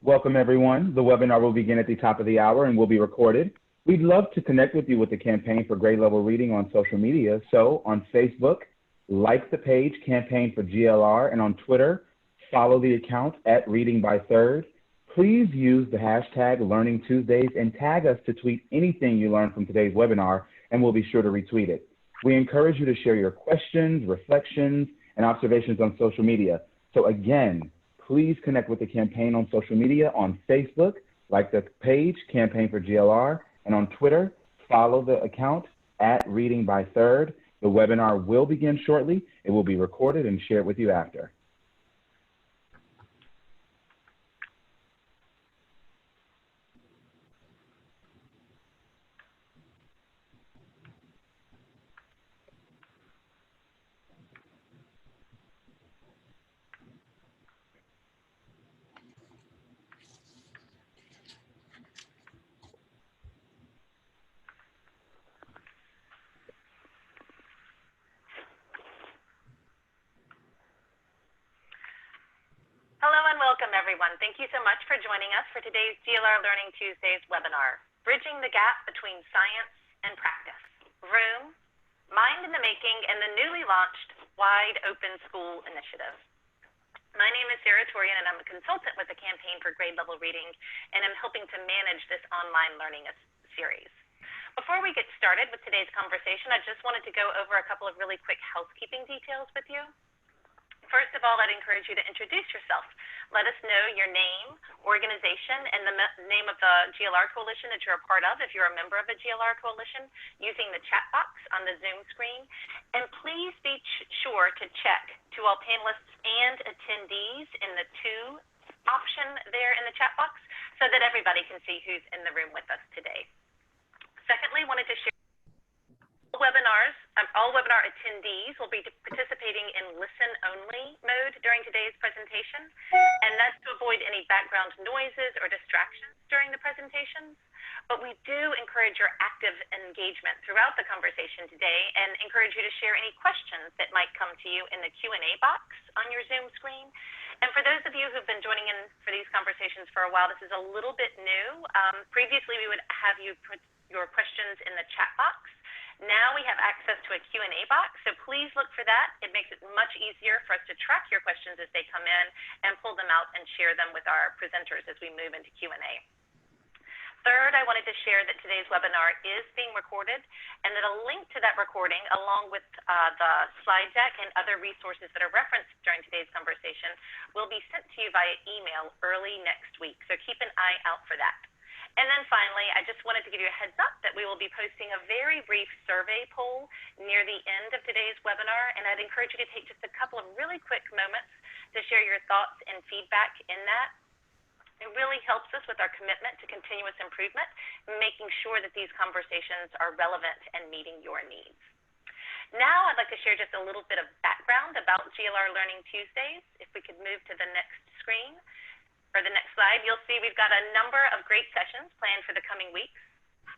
Welcome, everyone. The webinar will begin at the top of the hour and will be recorded. We'd love to connect with you with the Campaign for Grade Level Reading on social media. So on Facebook, like the page Campaign for GLR, and on Twitter, follow the account at Reading by Third. Please use the hashtag Learning Tuesdays and tag us to tweet anything you learned from today's webinar, and we'll be sure to retweet it. We encourage you to share your questions, reflections, and observations on social media. So again, please connect with the campaign on social media on Facebook, like the page Campaign for GLR, and on Twitter, follow the account at Reading by Third. The webinar will begin shortly. It will be recorded and shared with you after. Hello and welcome, everyone. Thank you so much for joining us for today's GLR Learning Tuesdays webinar, Bridging the Gap Between Science and Practice. Vroom, Mind in the Making, and the newly launched Wide Open School Initiative. My name is Sarah Torian, and I'm a consultant with the Campaign for Grade Level Reading, and I'm helping to manage this online learning series. Before we get started with today's conversation, I just wanted to go over a couple of really quick housekeeping details with you. First of all, I'd encourage you to introduce yourself. Let us know your name, organization, and the name of the GLR coalition that you're a part of if you're a member of a GLR coalition using the chat box on the Zoom screen. And please be sure to check to all panelists and attendees in the to option there in the chat box so that everybody can see who's in the room with us today. Secondly, wanted to share all webinar attendees will be participating in listen-only mode during today's presentation, and that's to avoid any background noises or distractions during the presentations. But we do encourage your active engagement throughout the conversation today and encourage you to share any questions that might come to you in the Q&A box on your Zoom screen. And for those of you who've been joining in for these conversations for a while, this is a little bit new. Previously, we would have you put your questions in the chat box. Now we have access to a Q&A box, so please look for that. It makes it much easier for us to track your questions as they come in and pull them out and share them with our presenters as we move into Q&A. Third, I wanted to share that today's webinar is being recorded and that a link to that recording, along with the slide deck and other resources that are referenced during today's conversation, will be sent to you via email early next week, so keep an eye out for that. And then finally, I just wanted to give you a heads up that we will be posting a very brief survey poll near the end of today's webinar, and I'd encourage you to take just a couple of really quick moments to share your thoughts and feedback in that. It really helps us with our commitment to continuous improvement, making sure that these conversations are relevant and meeting your needs. Now I'd like to share just a little bit of background about GLR Learning Tuesdays. If we could move to the next screen. For the next slide, you'll see we've got a number of great sessions planned for the coming weeks,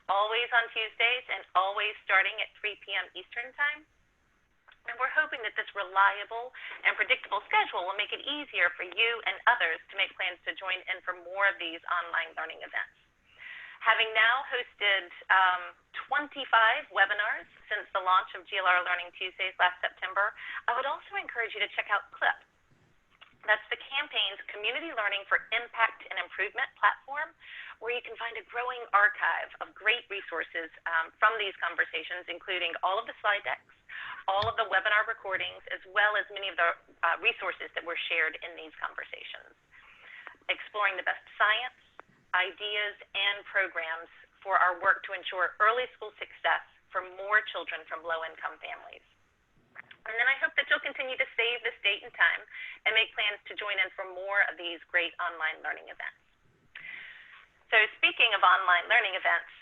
always on Tuesdays and always starting at 3 p.m. Eastern Time. And we're hoping that this reliable and predictable schedule will make it easier for you and others to make plans to join in for more of these online learning events. Having now hosted 25 webinars since the launch of GLR Learning Tuesdays last September, I would also encourage you to check out CLIP. That's the campaign's Community Learning for Impact and Improvement platform, where you can find a growing archive of great resources from these conversations, including all of the slide decks, all of the webinar recordings, as well as many of the resources that were shared in these conversations, exploring the best science, ideas, and programs for our work to ensure early school success for more children from low-income families. And then I hope that you'll continue to save this date and time and make plans to join in for more of these great online learning events. So speaking of online learning events,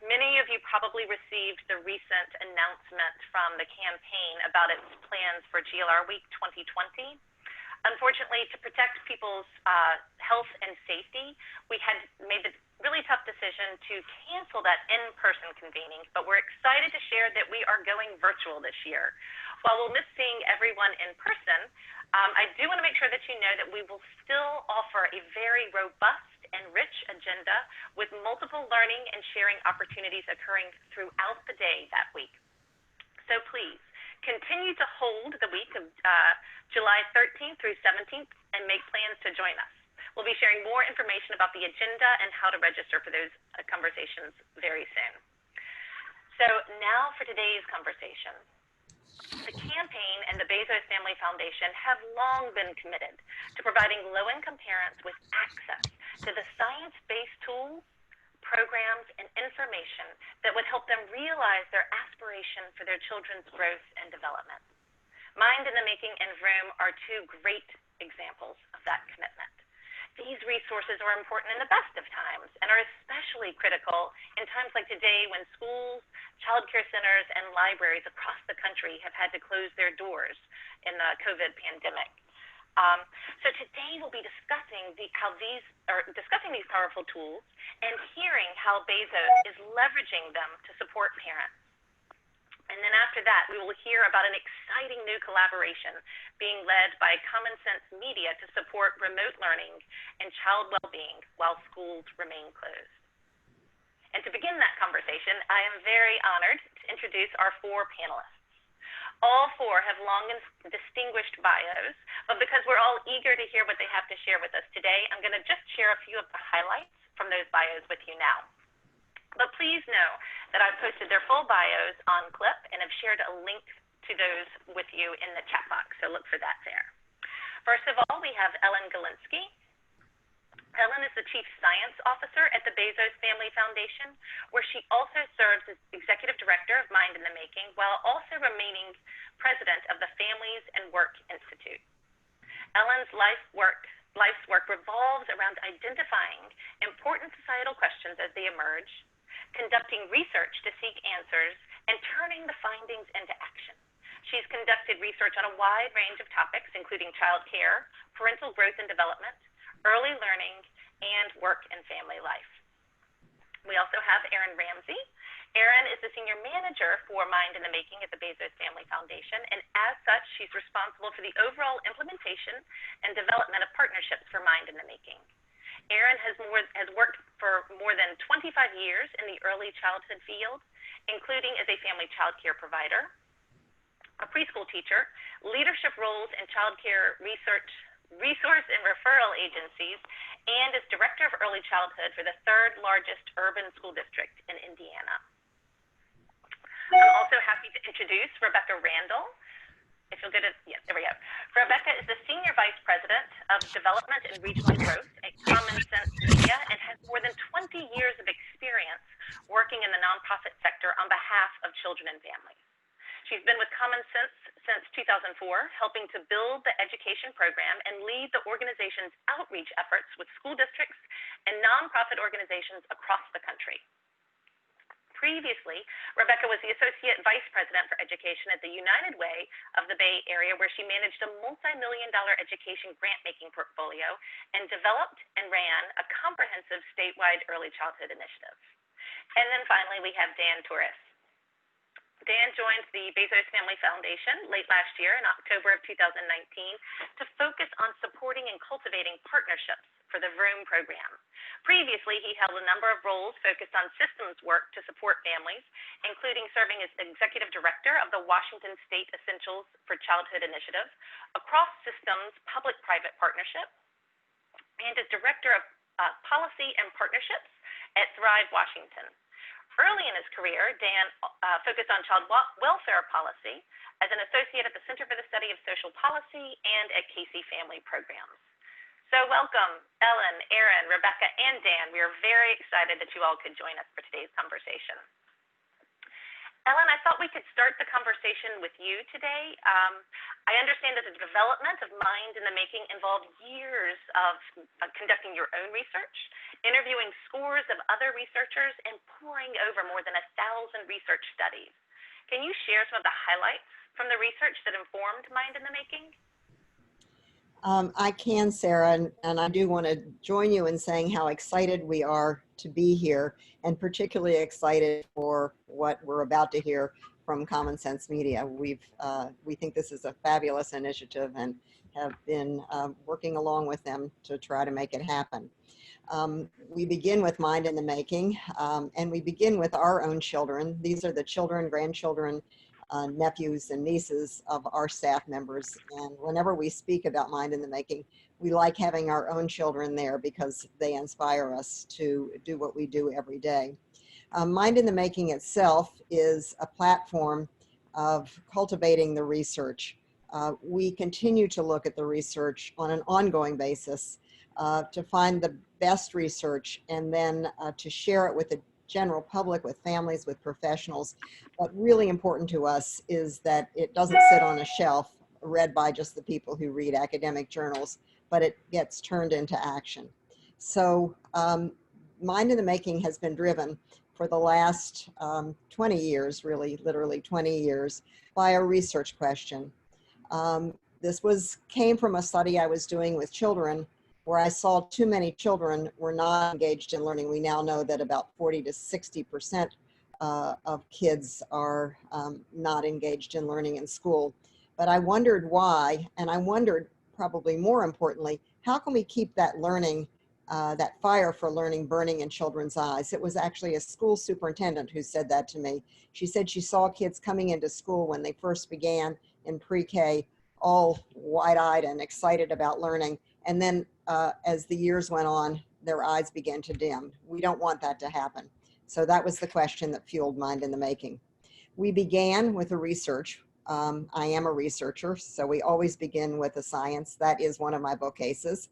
many of you probably received the recent announcement from the campaign about its plans for GLR Week 2020. Unfortunately, to protect people's health and safety, we had made the really tough decision to cancel that in-person convening, but we're excited to share that we are going virtual this year. While we'll miss seeing everyone in person, I do want to make sure that you know that we will still offer a very robust and rich agenda with multiple learning and sharing opportunities occurring throughout the day that week. So please, continue to hold the week of July 13th through 17th and make plans to join us. We'll be sharing more information about the agenda and how to register for those conversations very soon. So now for today's conversation. The campaign and the Bezos Family Foundation have long been committed to providing low-income parents with access to the science-based tools, programs, and information that would help them realize their aspiration for their children's growth and development. Mind in the Making and Vroom are two great examples of that commitment. These resources are important in the best of times and are especially critical in times like today when schools, child care centers, and libraries across the country have had to close their doors in the COVID pandemic. So today we'll be discussing these powerful tools and hearing how Bezos is leveraging them to support parents. And then after that, we will hear about an exciting new collaboration being led by Common Sense Media to support remote learning and child well-being while schools remain closed. And to begin that conversation, I am very honored to introduce our four panelists. All four have long and distinguished bios, but because we're all eager to hear what they have to share with us today, I'm going to just share a few of the highlights from those bios with you now. But please know that I've posted their full bios on Clip and have shared a link to those with you in the chat box, so look for that there. First of all, we have Ellen Galinsky. Ellen is the Chief Science Officer at the Bezos Family Foundation, where she also serves as Executive Director of Mind in the Making, while also remaining President of the Families and Work Institute. Ellen's life's work revolves around identifying important societal questions as they emerge, conducting research to seek answers, and turning the findings into action. She's conducted research on a wide range of topics, including child care, parental growth and development, early learning, and work and family life. We also have Erin Ramsey. Erin is the Senior Manager for Mind in the Making at the Bezos Family Foundation, and as such, she's responsible for the overall implementation and development of partnerships for Mind in the Making. Erin has worked for more than 25 years in the early childhood field, including as a family child care provider, a preschool teacher, leadership roles in child care resource and referral agencies, and as Director of Early Childhood for the third largest urban school district in Indiana. I'm also happy to introduce Rebecca Randall. If you'll go to, yeah, there we go. Rebecca is the Senior Vice President of Development and Regional Growth at Common Sense Media and has more than 20 years of experience working in the nonprofit sector on behalf of children and families. She's been with Common Sense since 2004, helping to build the education program and lead the organization's outreach efforts with school districts and nonprofit organizations across the country. Previously, Rebecca was the Associate Vice President for Education at the United Way of the Bay Area, where she managed a multi-million-dollar education grant-making portfolio and developed and ran a comprehensive statewide early childhood initiative. And then finally, we have Dan Torres. Dan joined the Bezos Family Foundation late last year in October of 2019 to focus on supporting and cultivating partnerships for the Vroom program. Previously, he held a number of roles focused on systems work to support families, including serving as Executive Director of the Washington State Essentials for Childhood Initiative, across systems public-private partnership, and as Director of Policy and Partnerships at Thrive Washington. Early in his career, Dan focused on child welfare policy as an associate at the Center for the Study of Social Policy and at Casey Family Programs. So welcome, Ellen, Erin, Rebecca, and Dan. We are very excited that you all could join us for today's conversation. Ellen, I thought we could start the conversation with you today. I understand that the development of Mind in the Making involved years of conducting your own research, interviewing scores of other researchers, and poring over more than 1,000 research studies. Can you share some of the highlights from the research that informed Mind in the Making? I can, Sarah, and I do want to join you in saying how excited we are to be here, and particularly excited for what we're about to hear from Common Sense Media. We think this is a fabulous initiative and have been working along with them to try to make it happen. We begin with Mind in the Making, and we begin with our own children. These are the children, grandchildren, nephews and nieces of our staff members. And whenever we speak about Mind in the Making, we like having our own children there because they inspire us to do what we do every day. Mind in the Making itself is a platform of cultivating the research. We continue to look at the research on an ongoing basis to find the best research and then to share it with the general public, with families, with professionals. But really important to us is that it doesn't sit on a shelf read by just the people who read academic journals, but it gets turned into action. So Mind in the Making has been driven for the last 20 years, really, literally 20 years, by a research question. This came from a study I was doing with children where I saw too many children were not engaged in learning. We now know that about 40 to 60% of kids are not engaged in learning in school. But I wondered why, and I wondered probably more importantly, how can we keep that learning, that fire for learning burning in children's eyes? It was actually a school superintendent who said that to me. She said she saw kids coming into school when they first began in pre-K, all wide-eyed and excited about learning. And then as the years went on, their eyes began to dim. We don't want that to happen. So that was the question that fueled Mind in the Making. We began with a research. I am a researcher, so we always begin with a science. That is one of my bookcases.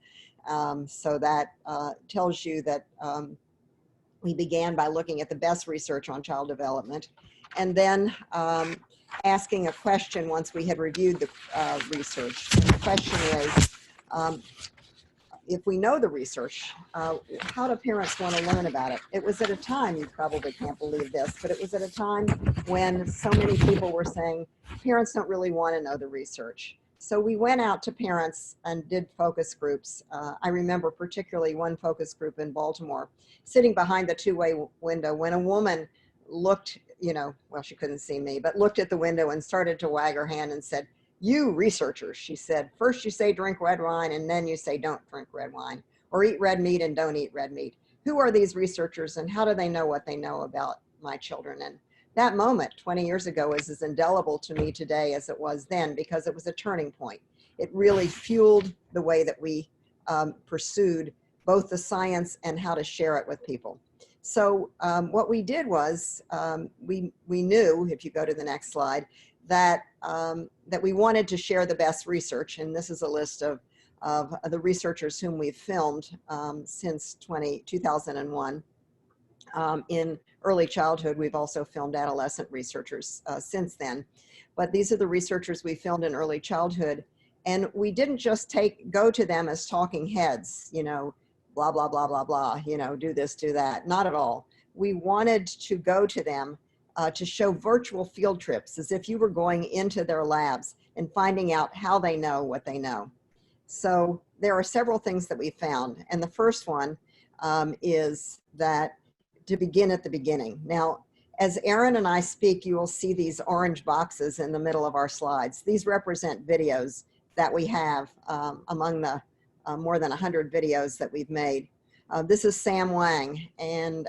So that tells you that we began by looking at the best research on child development, and then asking a question once we had reviewed the research. And the question is, if we know the research, how do parents want to learn about it? It was at a time, you probably can't believe this, but it was at a time when so many people were saying, parents don't really want to know the research. So we went out to parents and did focus groups. I remember particularly one focus group in Baltimore, sitting behind the two-way window when a woman looked, well, she couldn't see me, but looked at the window and started to wag her hand and said, "You researchers," she said, "first you say drink red wine and then you say don't drink red wine, or eat red meat and don't eat red meat. Who are these researchers and how do they know what they know about my children?" And that moment 20 years ago is as indelible to me today as it was then, because it was a turning point. It really fueled the way that we pursued both the science and how to share it with people. So what we did was we knew, if you go to the next slide, that that we wanted to share the best research, and this is a list of the researchers whom we've filmed since 2001. In early childhood, we've also filmed adolescent researchers since then. But these are the researchers we filmed in early childhood, and we didn't just go to them as talking heads, blah, blah, blah, blah, blah, do this, do that. Not at all. We wanted to go to them to show virtual field trips as if you were going into their labs and finding out how they know what they know. So there are several things that we found. And the first one is that to begin at the beginning. Now, as Erin and I speak, you will see these orange boxes in the middle of our slides. These represent videos that we have among the more than 100 videos that we've made. This is Sam Wang, and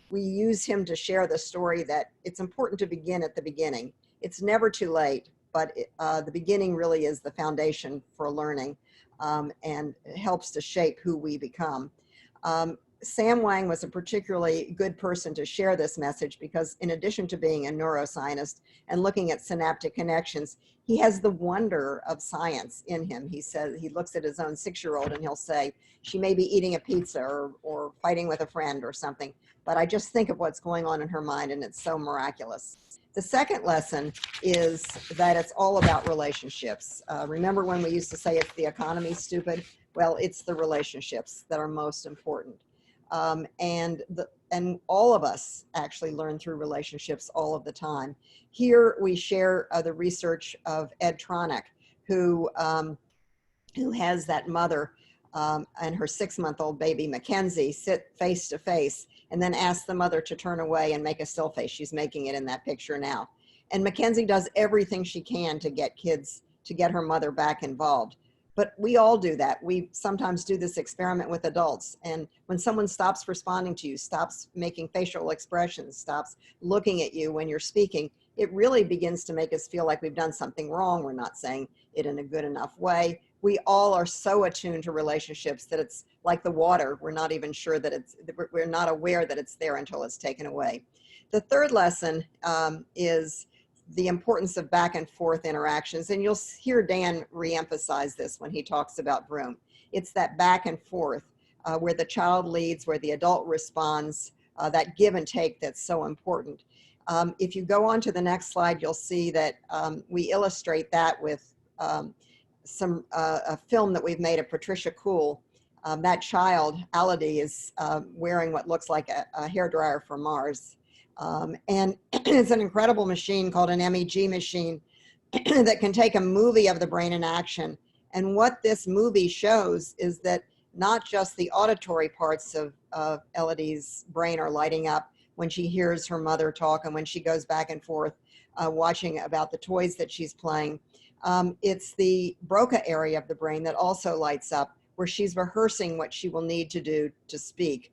we use him to share the story that it's important to begin at the beginning. It's never too late, but the beginning really is the foundation for learning and it helps to shape who we become. Sam Wang was a particularly good person to share this message because in addition to being a neuroscientist and looking at synaptic connections, he has the wonder of science in him. He says, he looks at his own 6-year-old and he'll say, she may be eating a pizza or fighting with a friend or something, but I just think of what's going on in her mind and it's so miraculous. The second lesson is that it's all about relationships. Remember when we used to say it's the economy, stupid? Well, it's the relationships that are most important. And all of us actually learn through relationships all of the time. Here we share the research of Ed Tronick, who who has that mother and her 6-month-old baby, Mackenzie, sit face to face and then ask the mother to turn away and make a still face. She's making it in that picture now. And Mackenzie does everything she can to get her mother back involved. But we all do that. We sometimes do this experiment with adults. And when someone stops responding to you, stops making facial expressions, stops looking at you when you're speaking, it really begins to make us feel like we've done something wrong. We're not saying it in a good enough way. We all are so attuned to relationships that it's like the water. We're not even sure that we're not aware that it's there until it's taken away. The third lesson is the importance of back and forth interactions. And you'll hear Dan reemphasize this when he talks about Vroom. It's that back and forth where the child leads, where the adult responds, that give and take that's so important. If you go on to the next slide, you'll see that we illustrate that with a film that we've made of Patricia Kuhl. That child, Aladi, is wearing what looks like a hairdryer from Mars. And it's an incredible machine called an MEG machine that can take a movie of the brain in action. And what this movie shows is that not just the auditory parts of Elodie's brain are lighting up when she hears her mother talk and when she goes back and forth watching about the toys that she's playing. It's the Broca area of the brain that also lights up, where she's rehearsing what she will need to do to speak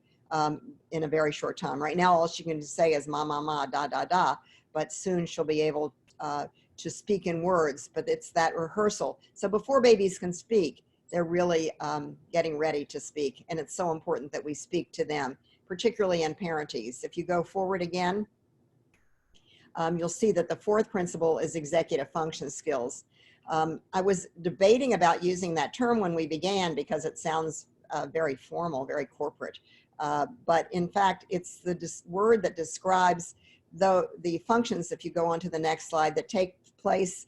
in a very short time. Right now, all she can say is ma, ma, ma, da, da, da, but soon she'll be able to speak in words, but it's that rehearsal. So before babies can speak, they're really getting ready to speak, and it's so important that we speak to them, particularly in parentees. If you go forward again, you'll see that the fourth principle is executive function skills. I was debating about using that term when we began because it sounds very formal, very corporate. But in fact, it's the word that describes the functions, if you go on to the next slide, that take place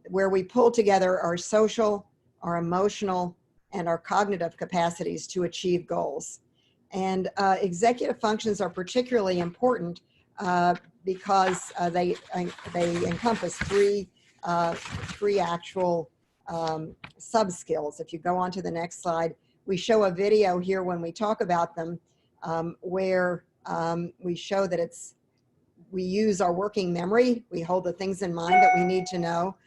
where we pull together our social, our emotional, and our cognitive capacities to achieve goals. And executive functions are particularly important because they encompass three actual sub-skills. If you go on to the next slide, we show a video here when we talk about them where we show that we use our working memory. We hold the things in mind that we need to know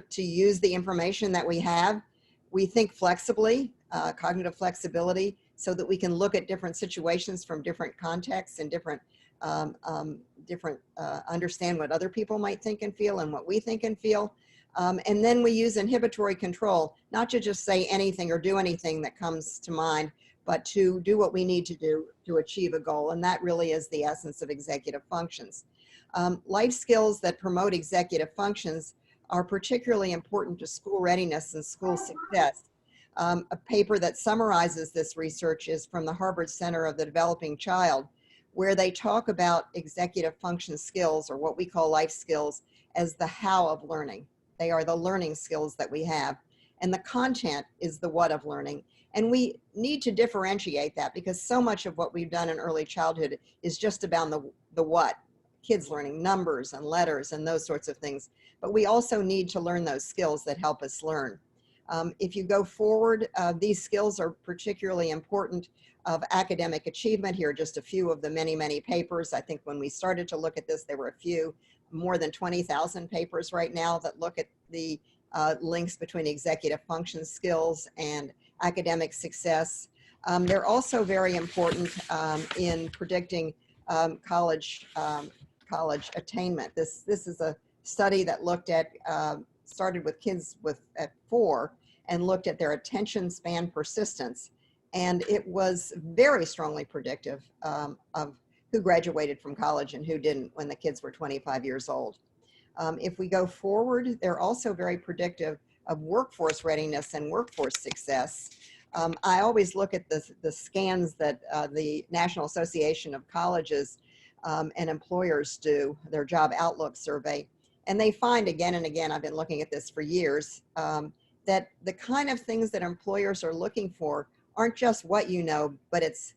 to use the information that we have. We think flexibly, cognitive flexibility, so that we can look at different situations from different contexts and understand what other people might think and feel and what we think and feel. And then we use inhibitory control, not to just say anything or do anything that comes to mind, but to do what we need to do to achieve a goal. And that really is the essence of executive functions. Life skills that promote executive functions are particularly important to school readiness and school success. A paper that summarizes this research is from the Harvard Center of the Developing Child, where they talk about executive function skills, or what we call life skills, as the how of learning. They are the learning skills that we have. And the content is the what of learning. And we need to differentiate that, because so much of what we've done in early childhood is just about the what. Kids learning numbers and letters and those sorts of things. But we also need to learn those skills that help us learn. If you go forward, these skills are particularly important of academic achievement. Here are just a few of the many, many papers. I think when we started to look at this, there were a few, more than 20,000 papers right now that look at the links between executive function skills and academic success. They're also very important in predicting college attainment. This is a study that looked at, started with kids at 4 and looked at their attention span persistence. And it was very strongly predictive of who graduated from college and who didn't when the kids were 25 years old. If we go forward, they're also very predictive of workforce readiness and workforce success. I always look at the scans that the National Association of Colleges and Employers do, their job outlook survey, and they find again and again, I've been looking at this for years, that the kind of things that employers are looking for aren't just what you know, but it's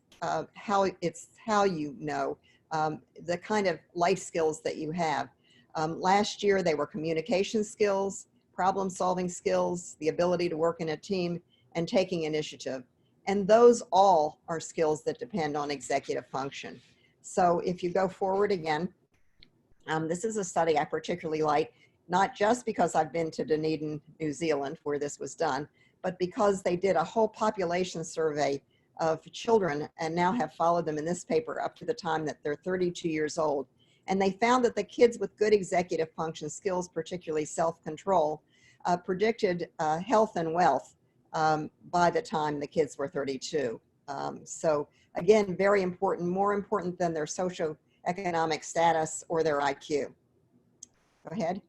how you know, the kind of life skills that you have. Last year, they were communication skills, problem-solving skills, the ability to work in a team, and taking initiative. And those all are skills that depend on executive function. So if you go forward again, this is a study I particularly like, not just because I've been to Dunedin, New Zealand, where this was done, but because they did a whole population survey of children and now have followed them in this paper up to the time that they're 32 years old. And they found that the kids with good executive function skills, particularly self-control, predicted health and wealth by the time the kids were 32. So again, very important, more important than their socioeconomic status or their IQ. Go ahead.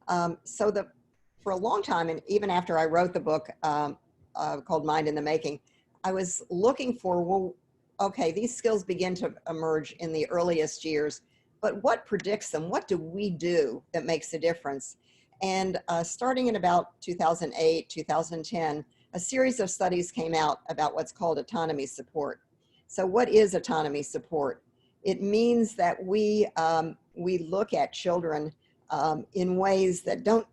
For a long time, and even after I wrote the book called Mind in the Making, I was looking for, well, okay, these skills begin to emerge in the earliest years, but what predicts them? What do we do that makes a difference? And starting in about 2008, 2010, a series of studies came out about what's called autonomy support. So what is autonomy support? It means that we look at children in ways that don't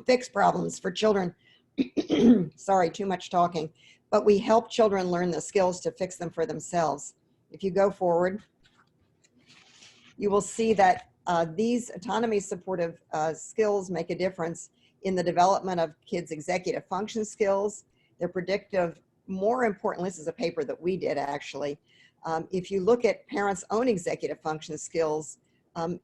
fix problems for children. Sorry, too much talking. But we help children learn the skills to fix them for themselves. If you go forward, you will see that these autonomy supportive skills make a difference in the development of kids' executive function skills. They're predictive. More importantly, this is a paper that we did actually. If you look at parents' own executive function skills,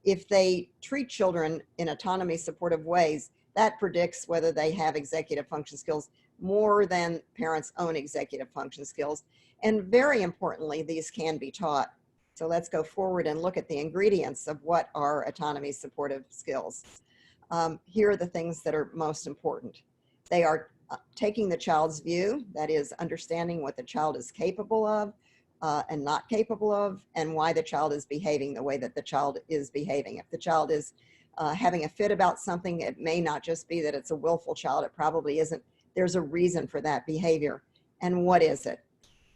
if they treat children in autonomy supportive ways, that predicts whether they have executive function skills more than parents' own executive function skills. And very importantly, these can be taught. So let's go forward and look at the ingredients of what are autonomy supportive skills. Here are the things that are most important. They are taking the child's view, that is understanding what the child is capable of and not capable of, and why the child is behaving the way that the child is behaving. If the child is having a fit about something, it may not just be that it's a willful child, it probably isn't. There's a reason for that behavior. And what is it?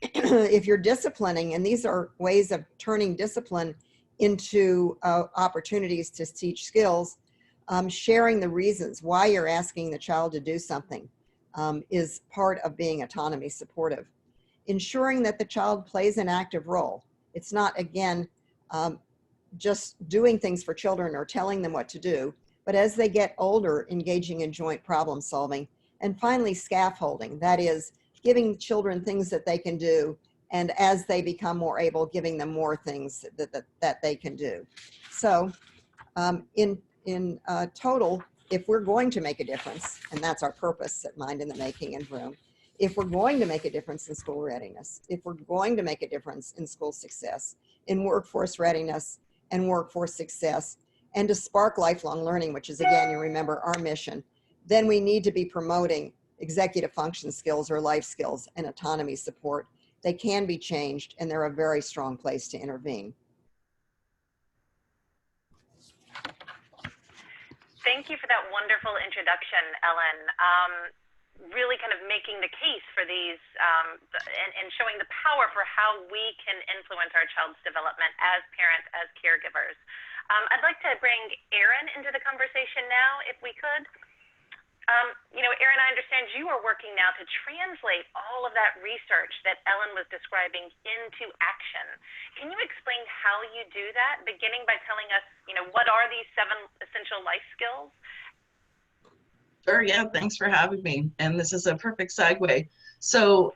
If you're disciplining, and these are ways of turning discipline into opportunities to teach skills, sharing the reasons why you're asking the child to do something is part of being autonomy supportive. Ensuring that the child plays an active role. It's not, again, just doing things for children or telling them what to do, but as they get older, engaging in joint problem solving. And finally, scaffolding. That is, giving children things that they can do, and as they become more able, giving them more things that they can do. So in total, if we're going to make a difference, and that's our purpose at Mind in the Making and Vroom, if we're going to make a difference in school readiness, if we're going to make a difference in school success, in workforce readiness and workforce success, and to spark lifelong learning, which is, again, you remember, our mission, then we need to be promoting executive function skills or life skills and autonomy support. They can be changed, and they're a very strong place to intervene. Thank you for that wonderful introduction, Ellen. Really kind of making the case for these and showing the power for how we can influence our child's development as parents, as caregivers. I'd like to bring Erin into the conversation now, if we could. You know, Erin, I understand you are working now to translate all of that research that Ellen was describing into action. Can you explain how you do that, beginning by telling us, you know, what are these 7 essential life skills? Sure, yeah, thanks for having me. And this is a perfect segue. So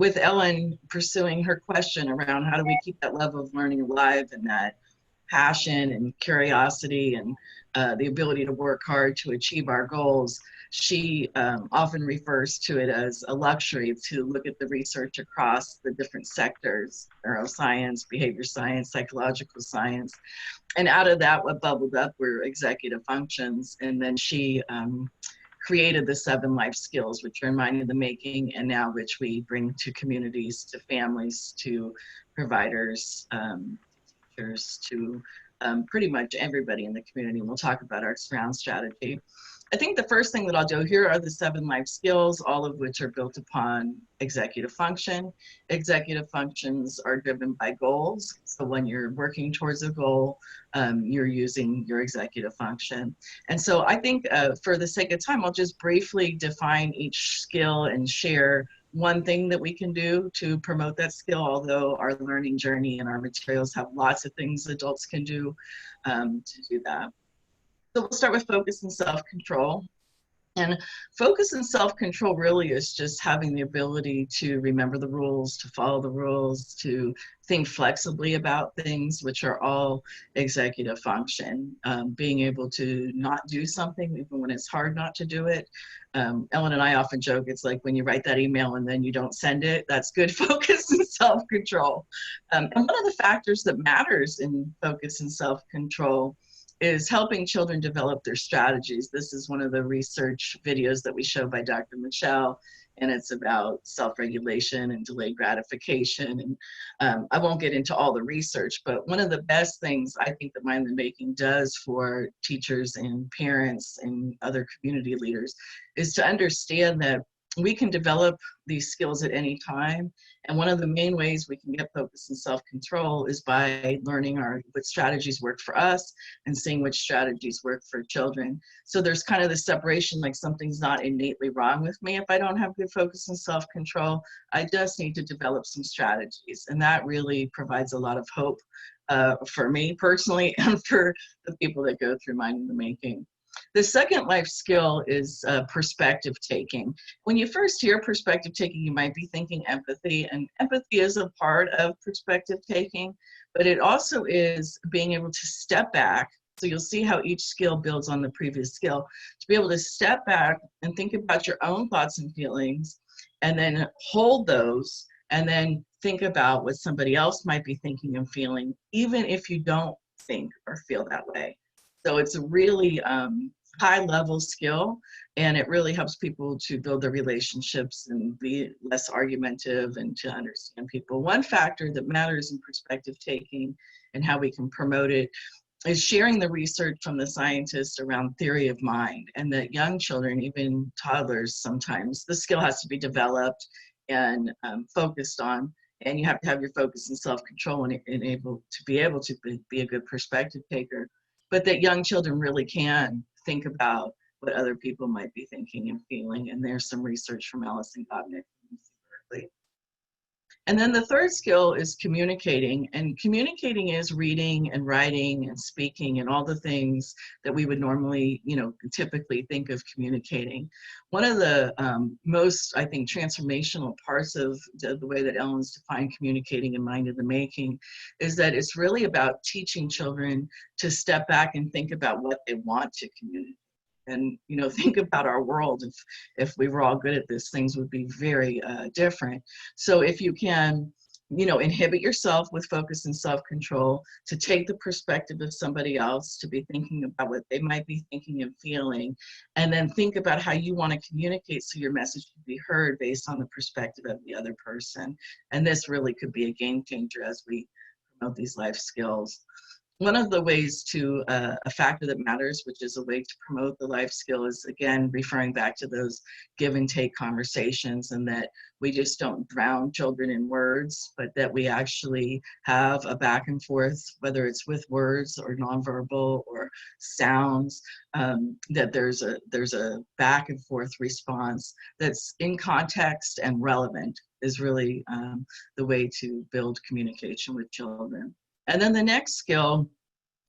with Ellen pursuing her question around how do we keep that love of learning alive and that passion and curiosity and the ability to work hard to achieve our goals, she often refers to it as a luxury to look at the research across the different sectors: neuroscience, behavior science, psychological science. And out of that, what bubbled up were executive functions. And then she created the 7 life skills, which are in Mind in the Making, and now which we bring to communities, to families, to providers, teachers, to pretty much everybody in the community. We'll talk about our surround strategy. I think the first thing that I'll do here are the 7 life skills, all of which are built upon executive function. Executive functions are driven by goals. So when you're working towards a goal, you're using your executive function. And so I think for the sake of time, I'll just briefly define each skill and share one thing that we can do to promote that skill, although our learning journey and our materials have lots of things adults can do to do that. So we'll start with focus and self-control. And focus and self-control really is just having the ability to remember the rules, to follow the rules, to think flexibly about things, which are all executive function. Being able to not do something even when it's hard not to do it. Ellen and I often joke, it's like when you write that email and then you don't send it, that's good focus and self-control. And one of the factors that matters in focus and self-control is helping children develop their strategies. This is one of the research videos that we show by Dr. Michelle, and it's about self-regulation and delayed gratification. And I won't get into all the research, but one of the best things I think that Mind the Making does for teachers and parents and other community leaders is to understand that we can develop these skills at any time. And one of the main ways we can get focus and self-control is by learning what strategies work for us and seeing which strategies work for children. So there's kind of the separation, like something's not innately wrong with me if I don't have good focus and self-control. I just need to develop some strategies. And that really provides a lot of hope for me personally and for the people that go through Mind the Making. The second life skill is perspective taking. When you first hear perspective taking, you might be thinking empathy, and empathy is a part of perspective taking, but it also is being able to step back. So you'll see how each skill builds on the previous skill, to be able to step back and think about your own thoughts and feelings, and then hold those, and then think about what somebody else might be thinking and feeling, even if you don't think or feel that way. So it's a really high-level skill, and it really helps people to build their relationships and be less argumentative and to understand people. One factor that matters in perspective taking and how we can promote it is sharing the research from the scientists around theory of mind, and that young children, even toddlers sometimes, the skill has to be developed and focused on, and you have to have your focus and self-control and able to be a good perspective taker. But that young children really can think about what other people might be thinking and feeling. And there's some research from Alison Gopnik from Berkeley. And then the third skill is communicating. And communicating is reading and writing and speaking and all the things that we would normally, typically think of communicating. One of the most, I think, transformational parts of the way that Ellen's defined communicating in Mind the Making is that it's really about teaching children to step back and think about what they want to communicate. And think about our world. If we were all good at this, things would be very different. So if you can inhibit yourself with focus and self-control, to take the perspective of somebody else, to be thinking about what they might be thinking and feeling, and then think about how you want to communicate so your message can be heard based on the perspective of the other person. And this really could be a game changer as we promote these life skills. One of the ways to a factor that matters, which is a way to promote the life skill, is again referring back to those give and take conversations, and that we just don't drown children in words, but that we actually have a back and forth, whether it's with words or nonverbal or sounds, that there's a back and forth response that's in context and relevant is really the way to build communication with children. And then the next skill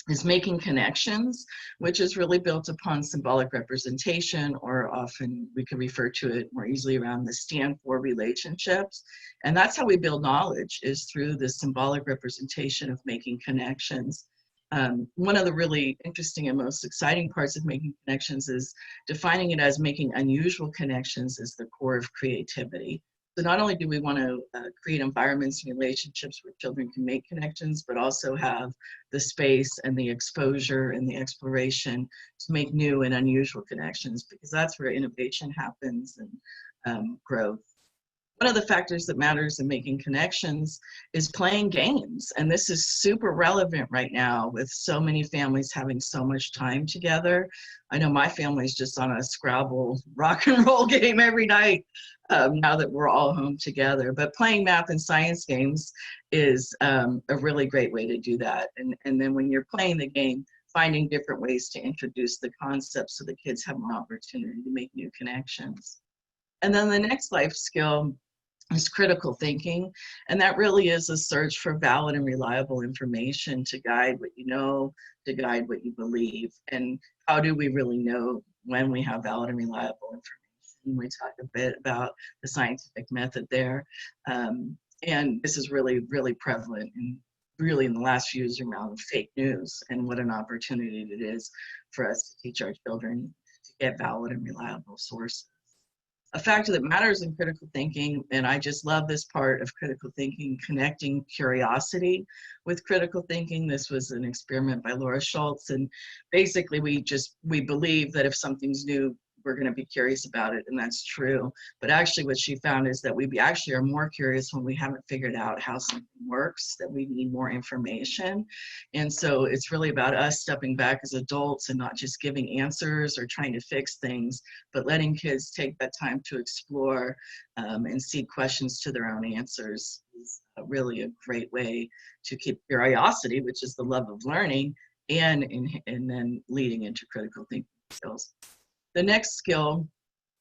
is making connections, which is really built upon symbolic representation, or often we can refer to it more easily around the stand for relationships. And that's how we build knowledge, is through the symbolic representation of making connections. One of the really interesting and most exciting parts of making connections is defining it as making unusual connections is the core of creativity. So not only do we want to create environments and relationships where children can make connections, but also have the space and the exposure and the exploration to make new and unusual connections, because that's where innovation happens and growth. One of the factors that matters in making connections is playing games. And this is super relevant right now with so many families having so much time together. I know my family's just on a Scrabble rock and roll game every night now that we're all home together. But playing math and science games is a really great way to do that. And then when you're playing the game, finding different ways to introduce the concepts so the kids have an opportunity to make new connections. And then the next life skill is critical thinking, and that really is a search for valid and reliable information to guide what you know, to guide what you believe. And how do we really know when we have valid and reliable information? We talk a bit about the scientific method there, and this is really, really prevalent in really in the last few years around fake news, and what an opportunity it is for us to teach our children to get valid and reliable sources. A factor that matters in critical thinking, and I just love this part of critical thinking, connecting curiosity with critical thinking. This was an experiment by Laura Schultz, and basically we believe that if something's new, we're going to be curious about it, and that's true. But actually what she found is that we actually are more curious when we haven't figured out how something works, that we need more information. And so it's really about us stepping back as adults and not just giving answers or trying to fix things, but letting kids take that time to explore and seek questions to their own answers is really a great way to keep curiosity, which is the love of learning, and then leading into critical thinking skills. The next skill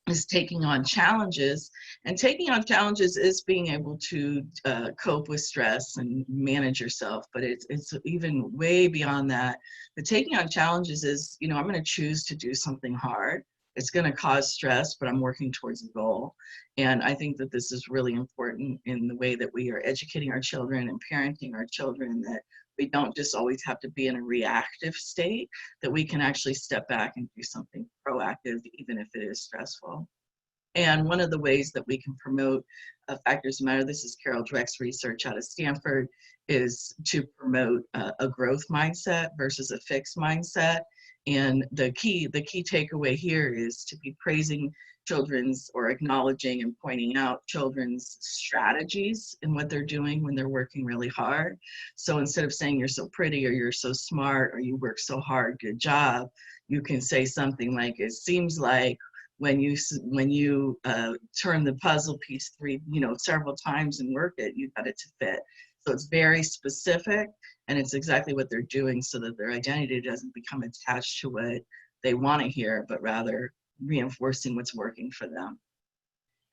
is taking on challenges, and taking on challenges is being able to cope with stress and manage yourself, but it's even way beyond that. The taking on challenges is, I'm going to choose to do something hard. It's going to cause stress, but I'm working towards a goal. And I think that this is really important in the way that we are educating our children and parenting our children, that we don't just always have to be in a reactive state, that we can actually step back and do something proactive, even if it is stressful. And one of the ways that we can promote factors that matter, this is Carol Dweck's research out of Stanford, is to promote a growth mindset versus a fixed mindset. And the key takeaway here is to be praising children's, or acknowledging and pointing out children's strategies and what they're doing when they're working really hard. So instead of saying you're so pretty, or you're so smart, or you work so hard, good job, you can say something like, it seems like when you turn the puzzle piece several times and work it, you got it to fit. So it's very specific, and it's exactly what they're doing, so that their identity doesn't become attached to what they want to hear, but rather reinforcing what's working for them.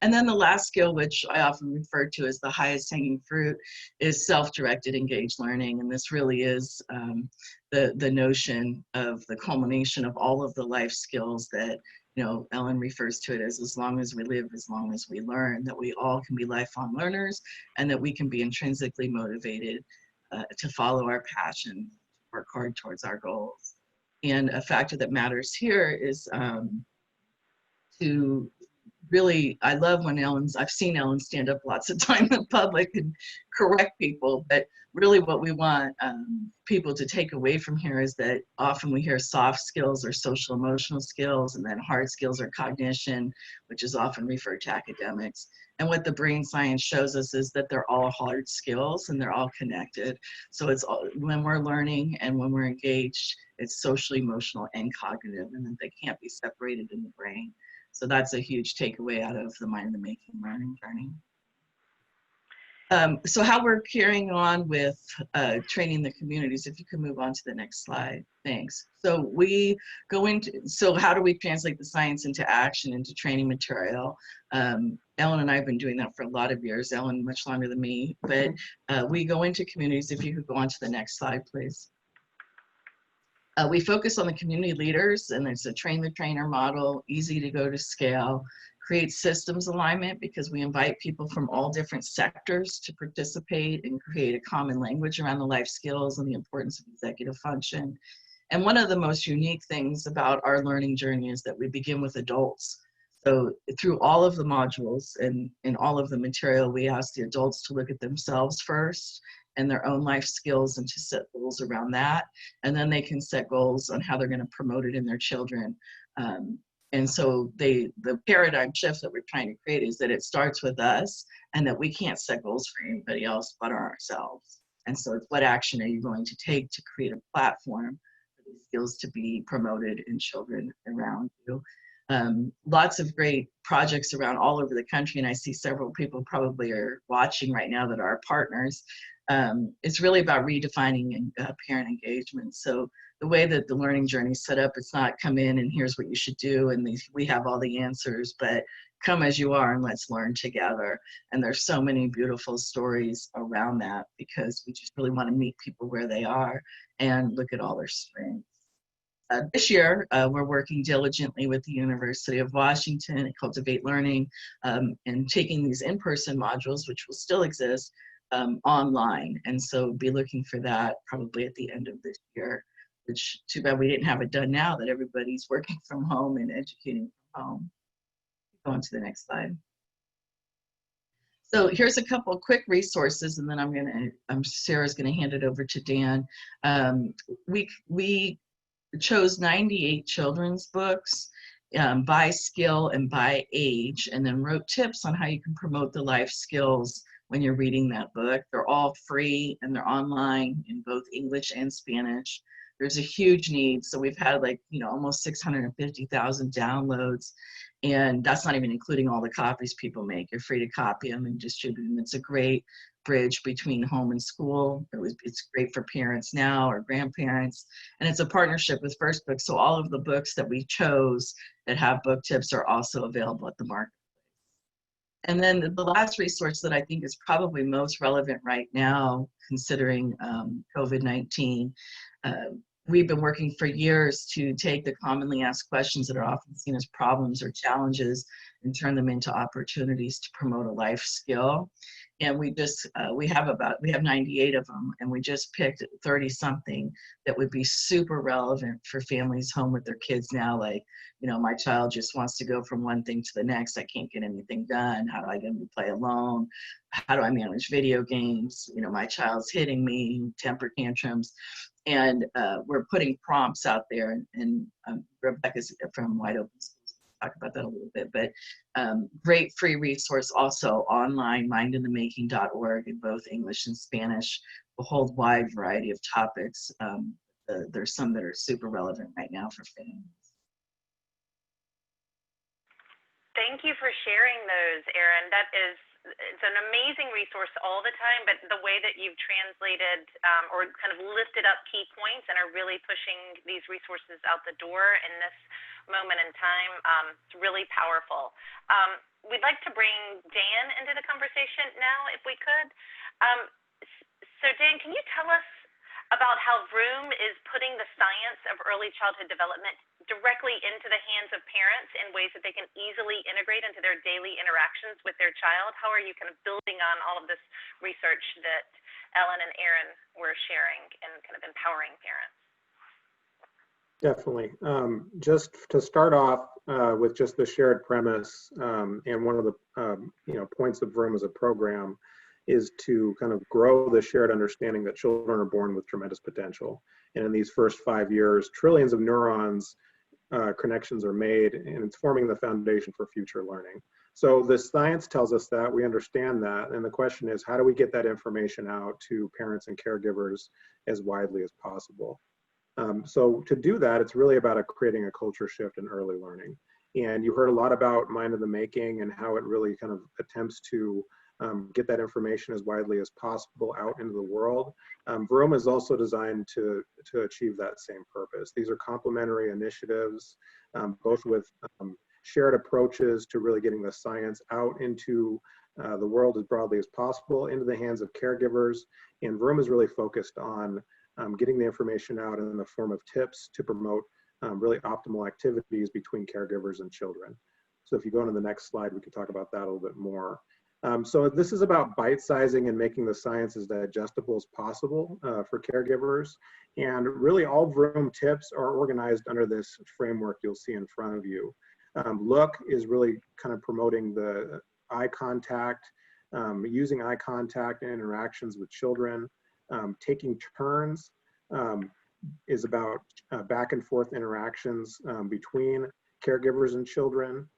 And then the last skill, which I often refer to as the highest hanging fruit, is self-directed engaged learning. And this really is the notion of the culmination of all of the life skills that, Ellen refers to it as long as we live, as long as we learn, that we all can be lifelong learners, and that we can be intrinsically motivated to follow our passion, work hard towards our goals. And a factor that matters here is to really, I love when I've seen Ellen stand up lots of time in public and correct people, but really what we want people to take away from here is that often we hear soft skills or social emotional skills, and then hard skills or cognition, which is often referred to academics. And what the brain science shows us is that they're all hard skills, and they're all connected. So it's all, when we're learning and when we're engaged, it's social, emotional, and cognitive, and that they can't be separated in the brain. So that's a huge takeaway out of the Mind in the Making learning journey. So how we're carrying on with training the communities, if you could move on to the next slide, thanks. So how do we translate the science into action, into training material? Ellen and I have been doing that for a lot of years, Ellen much longer than me, but we go into communities. If you could go on to the next slide, please. We focus on the community leaders, and it's a train the trainer model, easy to go to scale, create systems alignment, because we invite people from all different sectors to participate and create a common language around the life skills and the importance of executive function. And one of the most unique things about our learning journey is that we begin with adults. So through all of the modules and in all of the material, we ask the adults to look at themselves first and their own life skills, and to set goals around that. And then they can set goals on how they're going to promote it in their children. And so the paradigm shift that we're trying to create is that it starts with us, and that we can't set goals for anybody else but ourselves. And so it's what action are you going to take to create a platform for these skills to be promoted in children around you. Lots of great projects around all over the country, and I see several people probably are watching right now that are partners. It's really about redefining parent engagement. So the way that the learning journey is set up, it's not come in and here's what you should do and we have all the answers, but come as you are and let's learn together. And there's so many beautiful stories around that, because we just really want to meet people where they are and look at all their strengths. This year, we're working diligently with the University of Washington at Cultivate Learning, and taking these in-person modules, which will still exist, online. And so be looking for that probably at the end of this year, which too bad we didn't have it done now that everybody's working from home and educating from home. Go on to the next slide. So here's a couple of quick resources, and then Sarah's gonna hand it over to Dan. We chose 98 children's books by skill and by age, and then wrote tips on how you can promote the life skills when you're reading that book. They're all free and they're online in both English and Spanish. There's a huge need. So we've had almost 650,000 downloads, and that's not even including all the copies people make. You're free to copy them and distribute them. It's a great bridge between home and school. It's great for parents now or grandparents, and it's a partnership with First Book. So all of the books that we chose that have book tips are also available at the market. And then the last resource that I think is probably most relevant right now, considering COVID-19, we've been working for years to take the commonly asked questions that are often seen as problems or challenges and turn them into opportunities to promote a life skill. And we have 98 of them, and we just picked 30 something that would be super relevant for families home with their kids now. Like, my child just wants to go from one thing to the next. I can't get anything done. How do I get them to play alone? How do I manage video games? My child's hitting me, temper tantrums. And we're putting prompts out there, and Rebecca's from Wide Open Schools. Talk about that a little bit, but great free resource also online, mindinthemaking.org, in both English and Spanish, a whole wide variety of topics. There's some that are super relevant right now for families. Thank you for sharing those, Erin. It's an amazing resource all the time, but the way that you've translated or kind of lifted up key points and are really pushing these resources out the door in this moment in time, it's really powerful. We'd like to bring Dan into the conversation now, if we could. So Dan, can you tell us about how Vroom is putting the science of early childhood development directly into the hands of parents in ways that they can easily integrate into their daily interactions with their child? How are you kind of building on all of this research that Ellen and Erin were sharing and kind of empowering parents? Definitely. Just to start off with just the shared premise, and one of the points of Vroom as a program is to kind of grow the shared understanding that children are born with tremendous potential. And in these first 5 years, trillions of neurons connections are made, and it's forming the foundation for future learning. So the science tells us that, we understand that, and the question is, how do we get that information out to parents and caregivers as widely as possible? So to do that, it's really about creating a culture shift in early learning. And you heard a lot about Mind of the Making and how it really kind of attempts to get that information as widely as possible out into the world. Vroom is also designed to achieve that same purpose. These are complementary initiatives, both with shared approaches to really getting the science out into the world as broadly as possible, into the hands of caregivers. And Vroom is really focused on getting the information out in the form of tips to promote really optimal activities between caregivers and children. So if you go on to the next slide, we could talk about that a little bit more. So this is about bite-sizing and making the science as digestible as possible for caregivers. And really all Vroom tips are organized under this framework you'll see in front of you. Look is really kind of promoting the eye contact, using eye contact and interactions with children. Taking turns is about back and forth interactions between caregivers and children.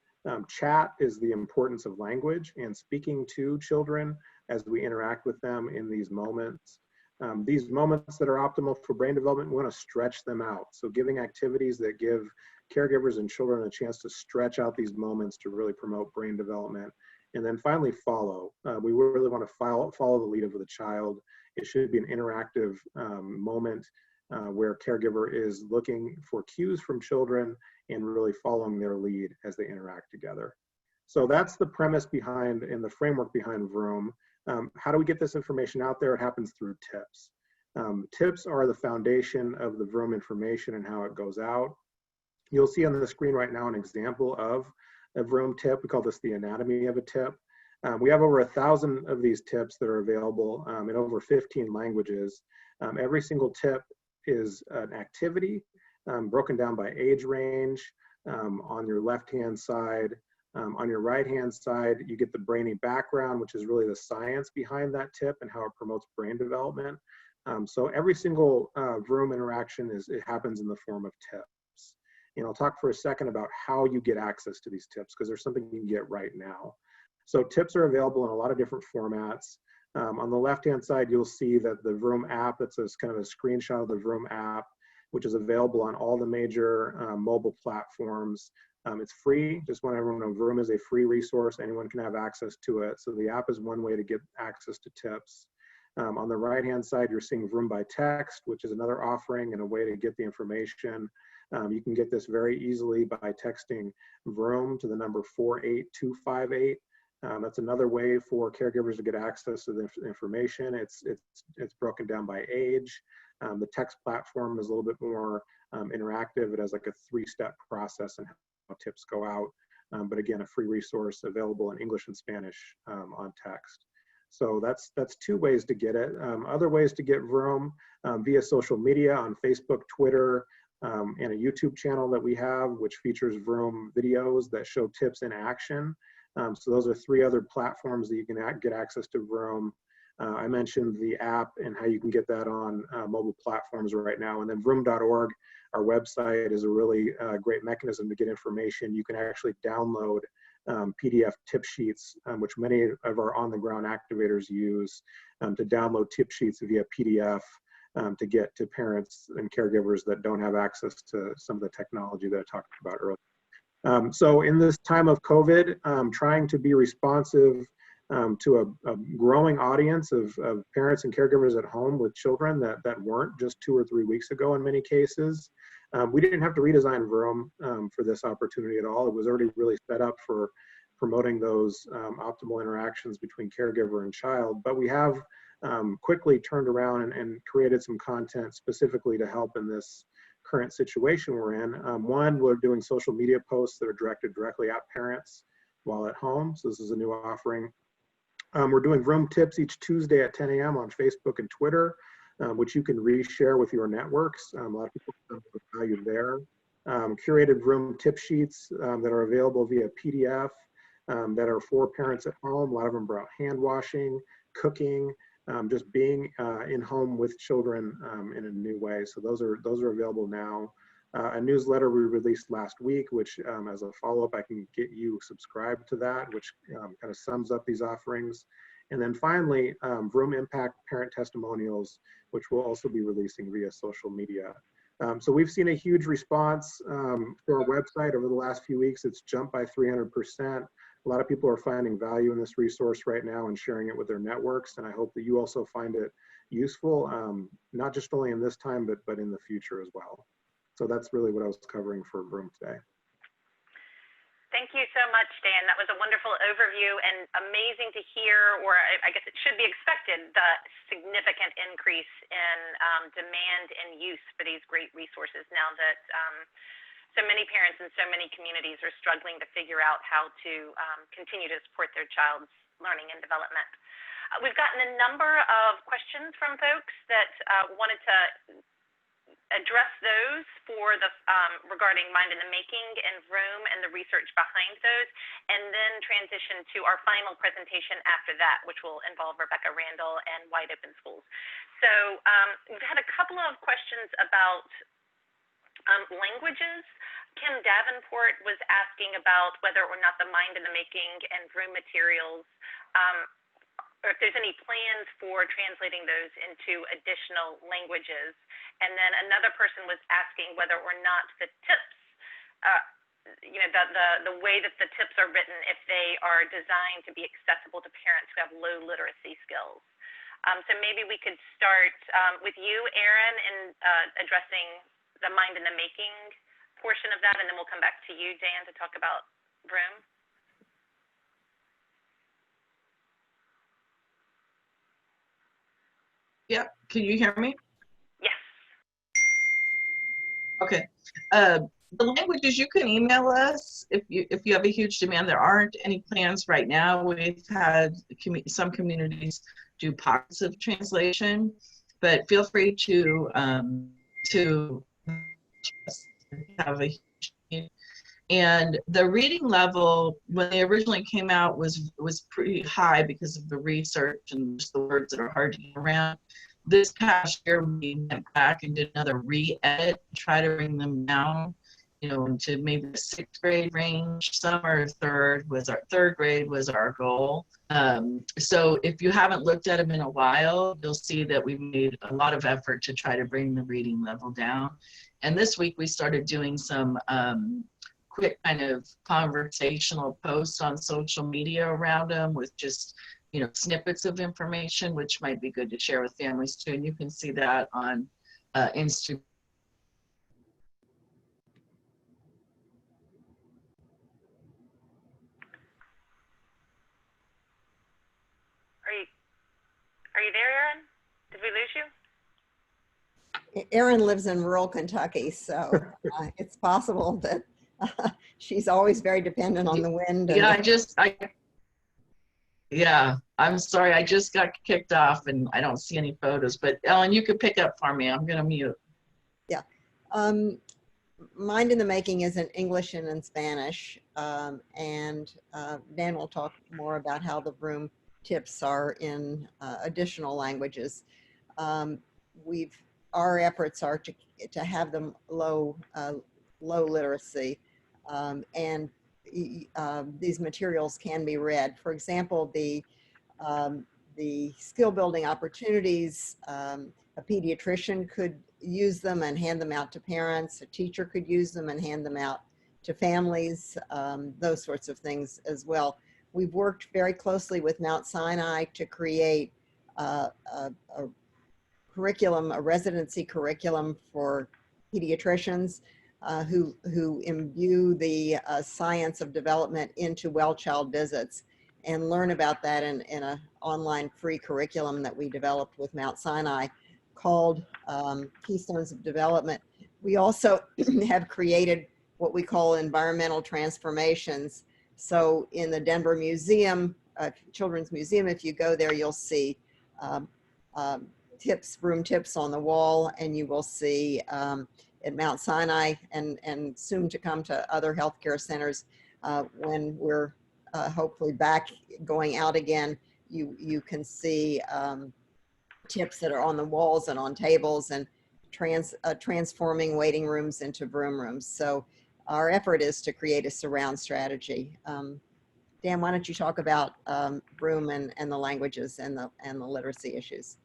Chat is the importance of language and speaking to children as we interact with them in these moments. These moments that are optimal for brain development, we want to stretch them out. So giving activities that give caregivers and children a chance to stretch out these moments to really promote brain development. And then finally, follow. We really want to follow the lead of the child. It should be an interactive moment where caregiver is looking for cues from children and really following their lead as they interact together. So that's the premise behind and the framework behind Vroom. How do we get this information out there? It happens through tips. Tips are the foundation of the Vroom information and how it goes out. You'll see on the screen right now an example of a Vroom tip. We call this the anatomy of a tip. We have over 1,000 of these tips that are available in over 15 languages. Every single tip is an activity broken down by age range. On your left-hand side, on your right-hand side, you get the brainy background, which is really the science behind that tip and how it promotes brain development. So every single Vroom interaction it happens in the form of tips. And I'll talk for a second about how you get access to these tips, because there's something you can get right now. So tips are available in a lot of different formats. On the left-hand side, you'll see that the Vroom app, that's kind of a screenshot of the Vroom app, which is available on all the major mobile platforms. It's free. Just want everyone to know Vroom is a free resource. Anyone can have access to it. So the app is one way to get access to tips. On the right-hand side, you're seeing Vroom by text, which is another offering and a way to get the information. You can get this very easily by texting Vroom to the number 48258. That's another way for caregivers to get access to the information. It's broken down by age. The text platform is a little bit more interactive. It has like a 3-step process and how tips go out. But again, a free resource available in English and Spanish on text. So that's 2 ways to get it. Other ways to get Vroom via social media on Facebook, Twitter, and a YouTube channel that we have, which features Vroom videos that show tips in action. So those are 3 other platforms that you can get access to Vroom. I mentioned the app and how you can get that on mobile platforms right now. And then Vroom.org, our website, is a really great mechanism to get information. You can actually download PDF tip sheets, which many of our on-the-ground activators use to download tip sheets via PDF to get to parents and caregivers that don't have access to some of the technology that I talked about earlier. So in this time of COVID, trying to be responsive to a growing audience of parents and caregivers at home with children that weren't just 2 or 3 weeks ago in many cases. We didn't have to redesign Vroom for this opportunity at all. It was already really set up for promoting those optimal interactions between caregiver and child, but we have quickly turned around and created some content specifically to help in this current situation we're in. One, we're doing social media posts that are directed directly at parents while at home. So this is a new offering. We're doing Vroom tips each Tuesday at 10 a.m. on Facebook and Twitter, which you can reshare with your networks. A lot of people have value there. Curated Vroom tip sheets that are available via PDF that are for parents at home. A lot of them about hand washing, cooking, just being in home with children in a new way. So those are available now. A newsletter we released last week, which as a follow-up, I can get you subscribed to that, which kind of sums up these offerings. And then finally, Vroom Impact Parent Testimonials, which we'll also be releasing via social media. So we've seen a huge response to our website over the last few weeks. It's jumped by 300%. A lot of people are finding value in this resource right now and sharing it with their networks. And I hope that you also find it useful, not just only in this time, but in the future as well. So that's really what I was covering for Vroom today. Thank you so much, Dan. That was a wonderful overview and amazing to hear, or I guess it should be expected, the significant increase in demand and use for these great resources now that so many parents and so many communities are struggling to figure out how to continue to support their child's learning and development. We've gotten a number of questions from folks that wanted to address those for the regarding Mind in the Making and Vroom and the research behind those, and then transition to our final presentation after that, which will involve Rebecca Randall and Wide Open Schools. So we've had a couple of questions about languages Kim Davenport was asking about whether or not the Mind in the Making and Vroom materials, or if there's any plans for translating those into additional languages. And then another person was asking whether or not the tips, you know, the way that the tips are written, if they are designed to be accessible to parents who have low literacy skills. So maybe we could start with you, Aaron, in addressing the Mind in the Making portion of that, and then we'll come back to you, Dan, to talk about Vroom. Yep. Can you hear me? Yes. Okay. The languages, you can email us if you have a huge demand. There aren't any plans right now. We've had some communities do pockets of translation, but feel free to have a huge need. And the reading level, when they originally came out, was pretty high because of the research and just the words that are hard to get around. This past year, we went back and did another re-edit, try to bring them down, you know, to maybe the 6th grade range. Some are third grade was our goal. So if you haven't looked at them in a while, you'll see that we made a lot of effort to try to bring the reading level down. And this week we started doing some quick kind of conversational posts on social media around them with just, you know, snippets of information, which might be good to share with families too. And you can see that on Instagram. Are you there, Aaron? Did we lose you? Erin lives in rural Kentucky, so it's possible that she's always very dependent on the wind. Yeah, I'm sorry, I just got kicked off and I don't see any photos, but Ellen, you could pick up for me. I'm gonna mute. Yeah. Mind in the Making is in English and in Spanish, and Dan will talk more about how the Vroom tips are in additional languages. Our efforts are to have them low literacy, and these materials can be read. For example, the skill building opportunities, a pediatrician could use them and hand them out to parents. A teacher could use them and hand them out to families, those sorts of things as well. We've worked very closely with Mount Sinai to create a curriculum, a residency curriculum for pediatricians who imbue the science of development into well-child visits, and learn about that in an online free curriculum that we developed with Mount Sinai called Keystones of Development. We also have created what we call environmental transformations. So in the Denver Museum, Children's Museum, if you go there, you'll see Vroom tips on the wall, and you will see at Mount Sinai and soon to come to other healthcare centers when we're hopefully back going out again. You can see tips that are on the walls and on tables, and transforming waiting rooms into Vroom rooms. So our effort is to create a surround strategy. Dan, why don't you talk about Vroom and the languages and the literacy issues?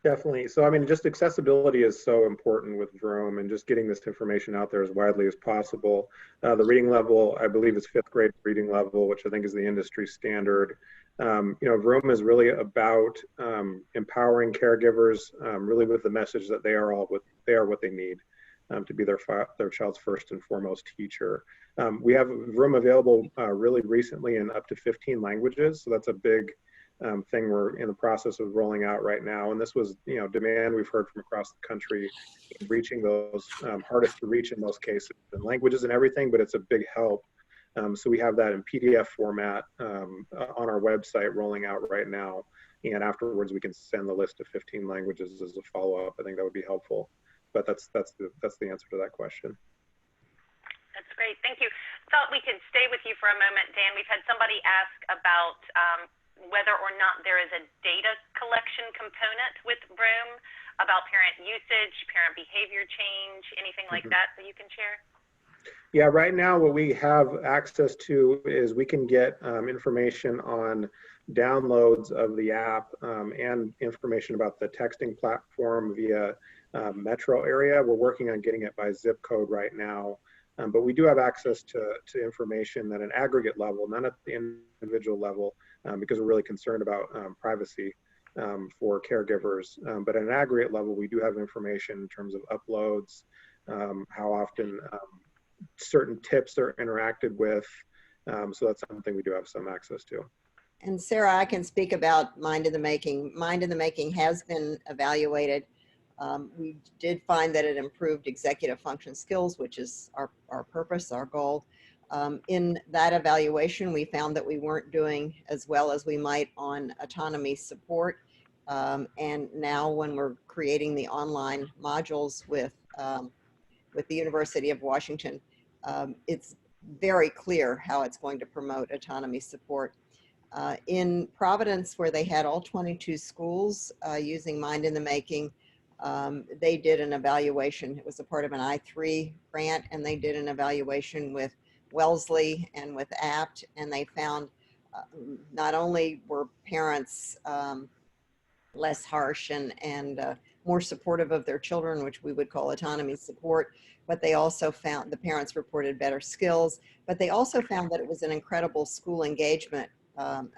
Definitely. So, I mean, just accessibility is so important with Vroom, and just getting this information out there as widely as possible. The reading level, I believe, is 5th grade reading level, which I think is the industry standard. You know, Vroom is really about empowering caregivers, really with the message that they are what they need to be their child's first and foremost teacher. We have Vroom available really recently in up to 15 languages, so that's a big thing we're in the process of rolling out right now. And this was, you know, demand we've heard from across the country, reaching those hardest to reach in most cases, and languages and everything, but it's a big help. So we have that in PDF format on our website rolling out right now. And afterwards we can send the list of 15 languages as a follow-up. I think that would be helpful. But that's the answer to that question. That's great, thank you. Thought we could stay with you for a moment, Dan. We've had somebody ask about whether or not there is a data collection component with Vroom about parent usage, parent behavior change, anything like that you can share? Yeah, right now what we have access to is we can get information on downloads of the app and information about the texting platform via metro area. We're working on getting it by zip code right now. But we do have access to information at an aggregate level, not at the individual level, because we're really concerned about privacy for caregivers. But at an aggregate level, we do have information in terms of uploads, how often certain tips are interacted with. So that's something we do have some access to. And Sarah, I can speak about Mind in the Making. Mind in the Making has been evaluated. We did find that it improved executive function skills, which is our purpose, our goal. In that evaluation, we found that we weren't doing as well as we might on autonomy support. And now when we're creating the online modules with the University of Washington, it's very clear how it's going to promote autonomy support. In Providence, where they had all 22 schools using Mind in the Making, they did an evaluation. It was a part of an I3 grant, and they did an evaluation with Wellesley and with APT, and they found not only were parents less harsh and more supportive of their children, which we would call autonomy support, but they also found the parents reported better skills, but they also found that it was an incredible school engagement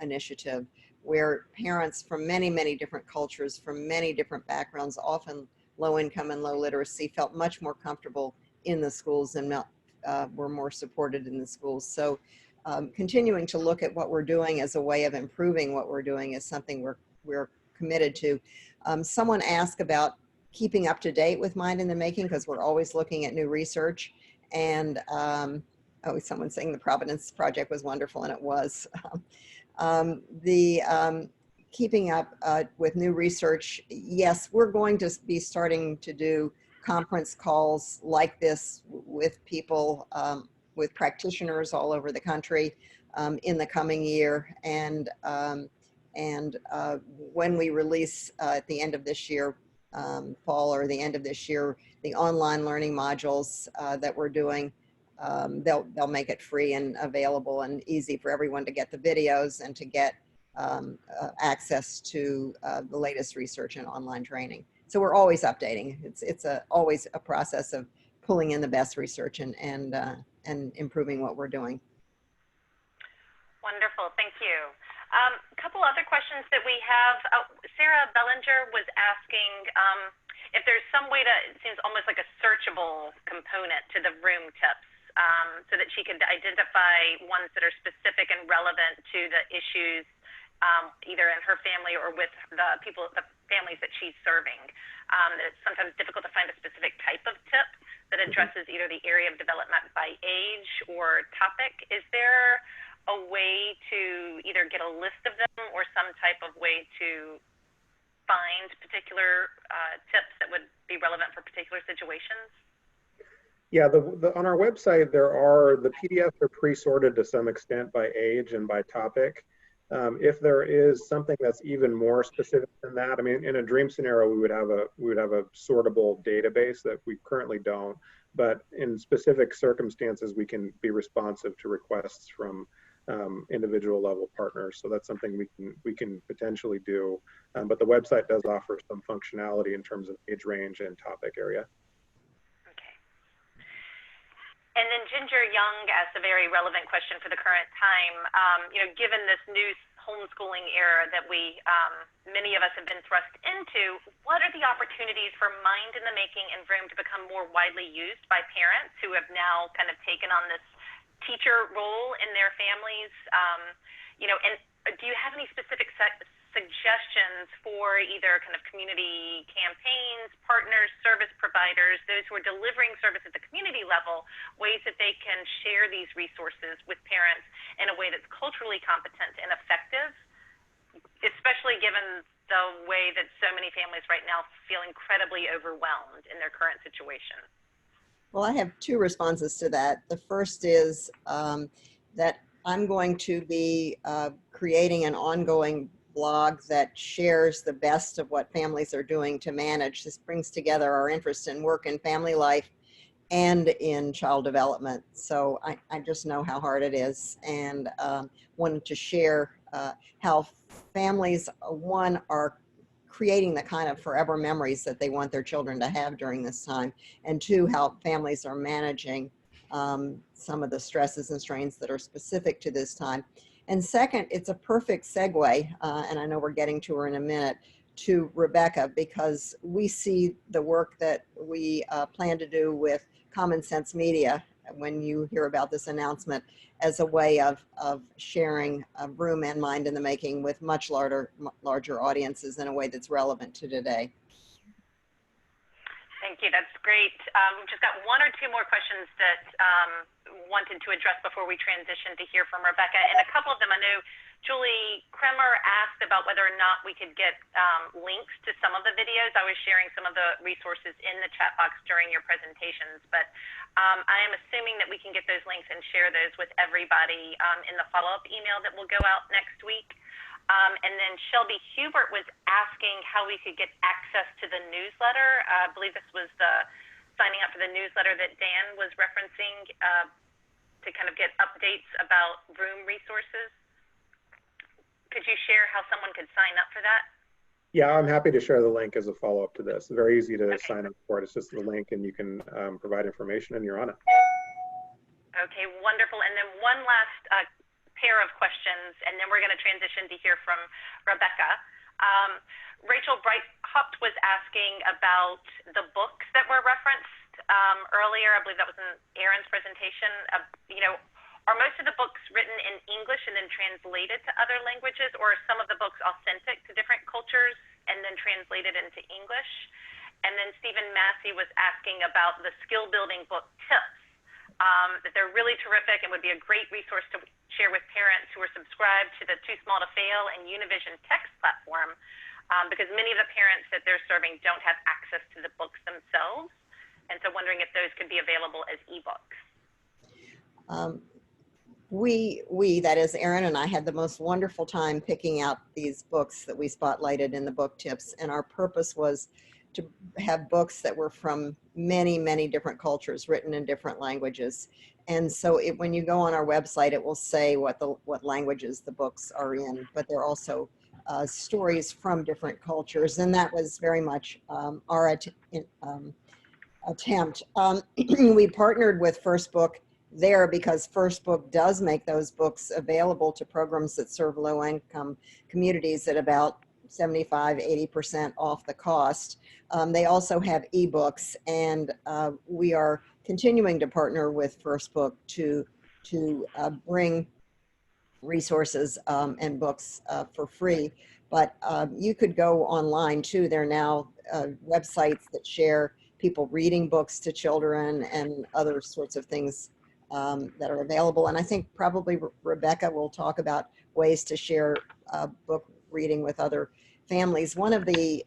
initiative where parents from many, many different cultures, from many different backgrounds, often low income and low literacy, felt much more comfortable in the schools and were more supported in the schools. So continuing to look at what we're doing as a way of improving what we're doing is something we're committed to. Someone asked about keeping up to date with Mind in the Making, because we're always looking at new research. And oh, someone's saying the Providence project was wonderful, and it was. Keeping up with new research, yes, we're going to be starting to do conference calls like this with people, with practitioners all over the country in the coming year. And when we release at the end of this year, fall or the end of this year, the online learning modules that we're doing, they'll make it free and available and easy for everyone to get the videos and to get access to the latest research and online training. So we're always updating. It's always a process of pulling in the best research and improving what we're doing. Wonderful, thank you. A couple other questions that we have. Sarah Bellinger was asking if there's some way to, it seems almost like a searchable component to the Vroom tips, so that she could identify ones that are specific and relevant to the issues either in her family or with the families that she's serving. It's sometimes difficult to find a specific type of tip that addresses either the area of development by age or topic. Is there a way to either get a list of them or some type of way to find particular tips that would be relevant for particular situations? Yeah, on our website, the PDFs are pre-sorted to some extent by age and by topic. If there is something that's even more specific than that, I mean, in a dream scenario, we would have a sortable database that we currently don't. But in specific circumstances, we can be responsive to requests from individual level partners. So that's something we can potentially do. But the website does offer some functionality in terms of age range and topic area. Okay. And then Ginger Young asked a very relevant question for the current time. Given this new homeschooling era that many of us have been thrust into, what are the opportunities for Mind in the Making and Vroom to become more widely used by parents who have now kind of taken on this teacher role in their families? And do you have any specific suggestions for either kind of community campaigns, partners, service providers, those who are delivering service at the community level, ways that they can share these resources with parents in a way that's culturally competent and effective, especially given the way that so many families right now feel incredibly overwhelmed in their current situation? Well, I have two responses to that. The first is that I'm going to be creating an ongoing blog that shares the best of what families are doing to manage. This brings together our interest in work and family life and in child development. So I just know how hard it is, and wanted to share how families, one, are creating the kind of forever memories that they want their children to have during this time, and two, how families are managing some of the stresses and strains that are specific to this time. And second, it's a perfect segue, and I know we're getting to her in a minute, to Rebecca, because we see the work that we plan to do with Common Sense Media, when you hear about this announcement, as a way of sharing Vroom and Mind in the Making with much larger audiences in a way that's relevant to today. Thank you. That's great. We've just got one or two more questions that wanted to address before we transition to hear from Rebecca. And a couple of them, I know Julie Kremer asked about whether or not we could get links to some of the videos. I was sharing some of the resources in the chat box during your presentations, but I am assuming that we can get those links and share those with everybody in the follow-up email that will go out next week. And then Shelby Hubert was asking how we could get access to the newsletter. I believe this was the signing up for the newsletter that Dan was referencing to kind of get updates about Vroom resources. Could you share how someone could sign up for that? Yeah, I'm happy to share the link as a follow-up to this. Very easy to sign up for it. It's just the link, and you can provide information, and you're on it. Okay, wonderful. And then one last pair of questions, and then we're going to transition to hear from Rebecca. Rachel Breithopt was asking about the books that were referenced earlier. I believe that was in Aaron's presentation. Are most of the books written in English and then translated to other languages, or are some of the books authentic to different cultures and then translated into English? And then Stephen Massey was asking about the skill building book tips, that they're really terrific and would be a great resource to share with parents who are subscribed to the Too Small to Fail and Univision text platform, because many of the parents that they're serving don't have access to the books themselves. And so wondering if those could be available as ebooks. That is, Aaron and I had the most wonderful time picking out these books that we spotlighted in the book tips. And our purpose was to have books that were from many, many different cultures, written in different languages. And so when you go on our website, it will say what languages the books are in, but they're also stories from different cultures. And that was very much our attempt. We partnered with First Book there because First Book does make those books available to programs that serve low-income communities at about 75–80% off the cost. They also have ebooks, and we are continuing to partner with First Book to bring resources and books for free. But you could go online too. There are now websites that share people reading books to children and other sorts of things that are available. And I think probably Rebecca will talk about ways to share book reading with other families. One of the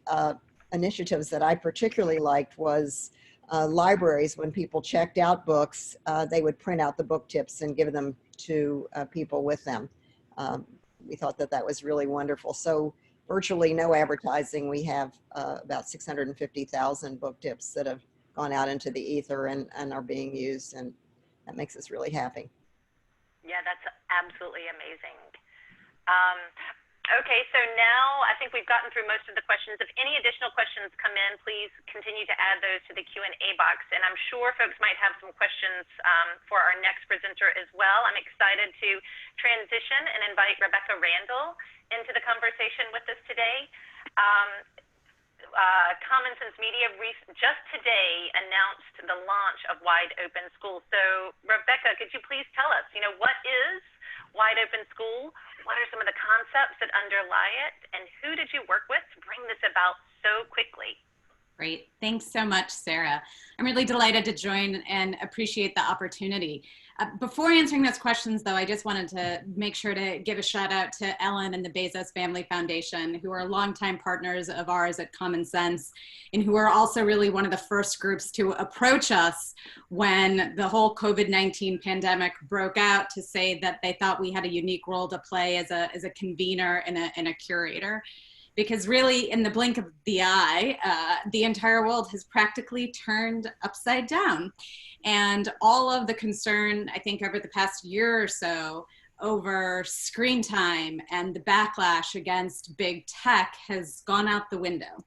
initiatives that I particularly liked was libraries. When people checked out books, they would print out the book tips and give them to people with them. We thought that was really wonderful. So virtually no advertising. We have about 650,000 book tips that have gone out into the ether and are being used, and that makes us really happy. Yeah, that's absolutely amazing. Okay, so now I think we've gotten through most of the questions. If any additional questions come in, please continue to add those to the Q&A box. And I'm sure folks might have some questions for our next presenter as well. I'm excited to transition and invite Rebecca Randall into the conversation with us today. Common Sense Media just today announced the launch of Wide Open School. So Rebecca, could you please tell us, what is Wide Open School? What are some of the concepts that underlie it? And who did you work with to bring this about so quickly? Great. Thanks so much, Sarah. I'm really delighted to join and appreciate the opportunity. Before answering those questions, though, I just wanted to make sure to give a shout out to Ellen and the Bezos Family Foundation, who are longtime partners of ours at Common Sense, and who are also really one of the first groups to approach us when the whole COVID-19 pandemic broke out, to say that they thought we had a unique role to play as a convener and a curator. Because really, in the blink of the eye, the entire world has practically turned upside down. And all of the concern, I think, over the past year or so over screen time and the backlash against big tech has gone out the window.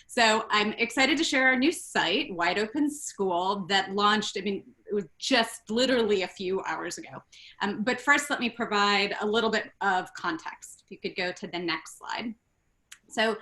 So I'm excited to share our new site, Wide Open School, that launched, it was just literally a few hours ago. But first, let me provide a little bit of context. If you could go to the next slide. So,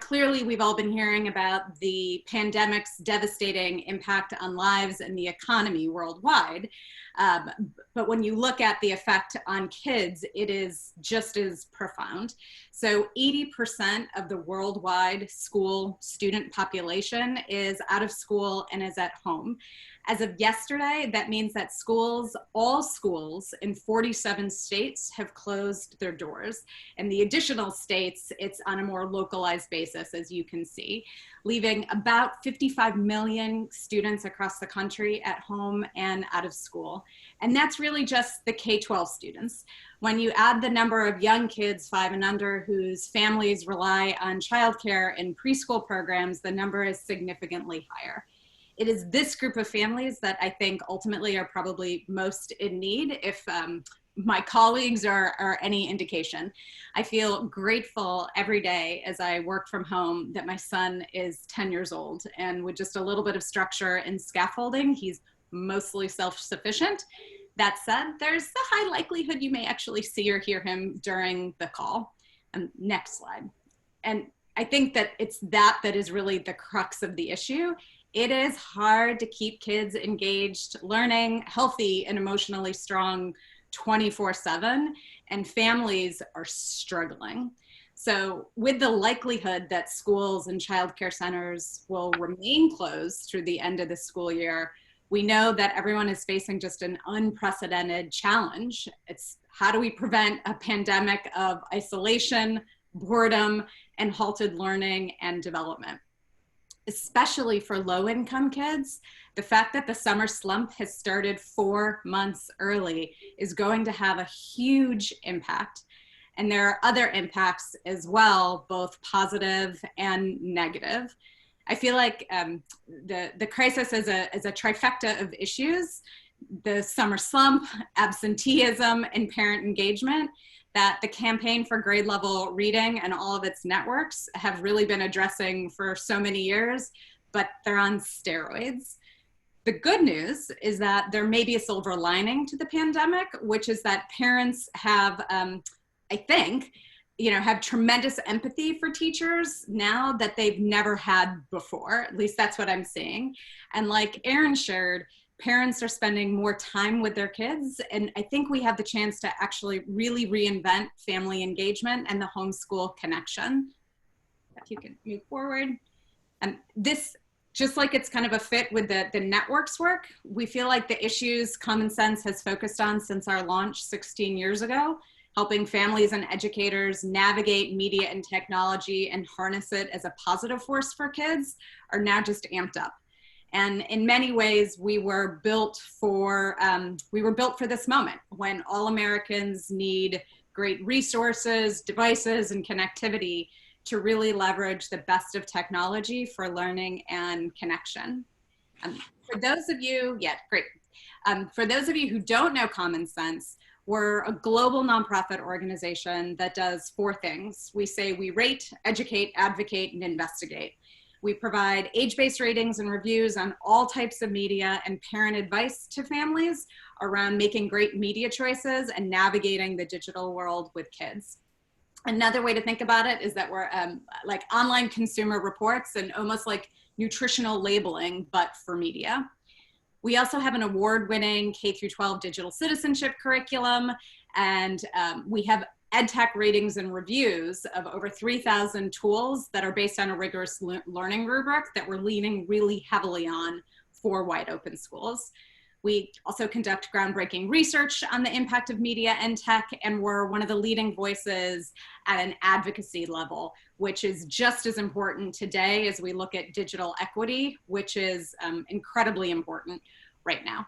clearly we've all been hearing about the pandemic's devastating impact on lives and the economy worldwide. But when you look at the effect on kids, it is just as profound. So 80% of the worldwide school student population is out of school and is at home. As of yesterday, that means that all schools in 47 states have closed their doors. And the additional states, it's on a more localized basis, as you can see, leaving about 55 million students across the country at home and out of school. And that's really just the K-12 students. When you add the number of young kids 5 and under whose families rely on childcare and preschool programs, the number is significantly higher. It is this group of families that I think ultimately are probably most in need, if my colleagues are any indication. I feel grateful every day as I work from home that my son is 10 years old, and with just a little bit of structure and scaffolding, he's mostly self-sufficient. That said, there's a high likelihood you may actually see or hear him during the call. Next slide. And I think that it's that is really the crux of the issue. It is hard to keep kids engaged, learning, healthy, and emotionally strong 24/7, and families are struggling. So with the likelihood that schools and childcare centers will remain closed through the end of the school year, we know that everyone is facing just an unprecedented challenge. It's how do we prevent a pandemic of isolation, boredom, and halted learning and development? Especially for low-income kids, the fact that the summer slump has started 4 months early is going to have a huge impact. And there are other impacts as well, both positive and negative. I feel like the crisis is a trifecta of issues: the summer slump, absenteeism, and parent engagement, that the Campaign for Grade Level Reading and all of its networks have really been addressing for so many years, but they're on steroids. The good news is that there may be a silver lining to the pandemic, which is that parents have, I think, have tremendous empathy for teachers now that they've never had before. At least that's what I'm seeing. And like Aaron shared, parents are spending more time with their kids, and I think we have the chance to actually really reinvent family engagement and the homeschool connection. If you can move forward. This, just like it's kind of a fit with the network's work, we feel like the issues Common Sense has focused on since our launch 16 years ago, helping families and educators navigate media and technology and harness it as a positive force for kids, are now just amped up. And in many ways, we were built for this moment when all Americans need great resources, devices, and connectivity to really leverage the best of technology for learning and connection. For those of you, for those of you who don't know Common Sense, we're a global nonprofit organization that does 4 things. We say we rate, educate, advocate, and investigate. We provide age-based ratings and reviews on all types of media and parent advice to families around making great media choices and navigating the digital world with kids. Another way to think about it is that we're like online consumer reports and almost like nutritional labeling, but for media. We also have an award-winning K-12 digital citizenship curriculum, and we have EdTech ratings and reviews of over 3,000 tools that are based on a rigorous learning rubric that we're leaning really heavily on for wide open schools. We also conduct groundbreaking research on the impact of media and tech, and we're one of the leading voices at an advocacy level, which is just as important today as we look at digital equity, which is incredibly important right now.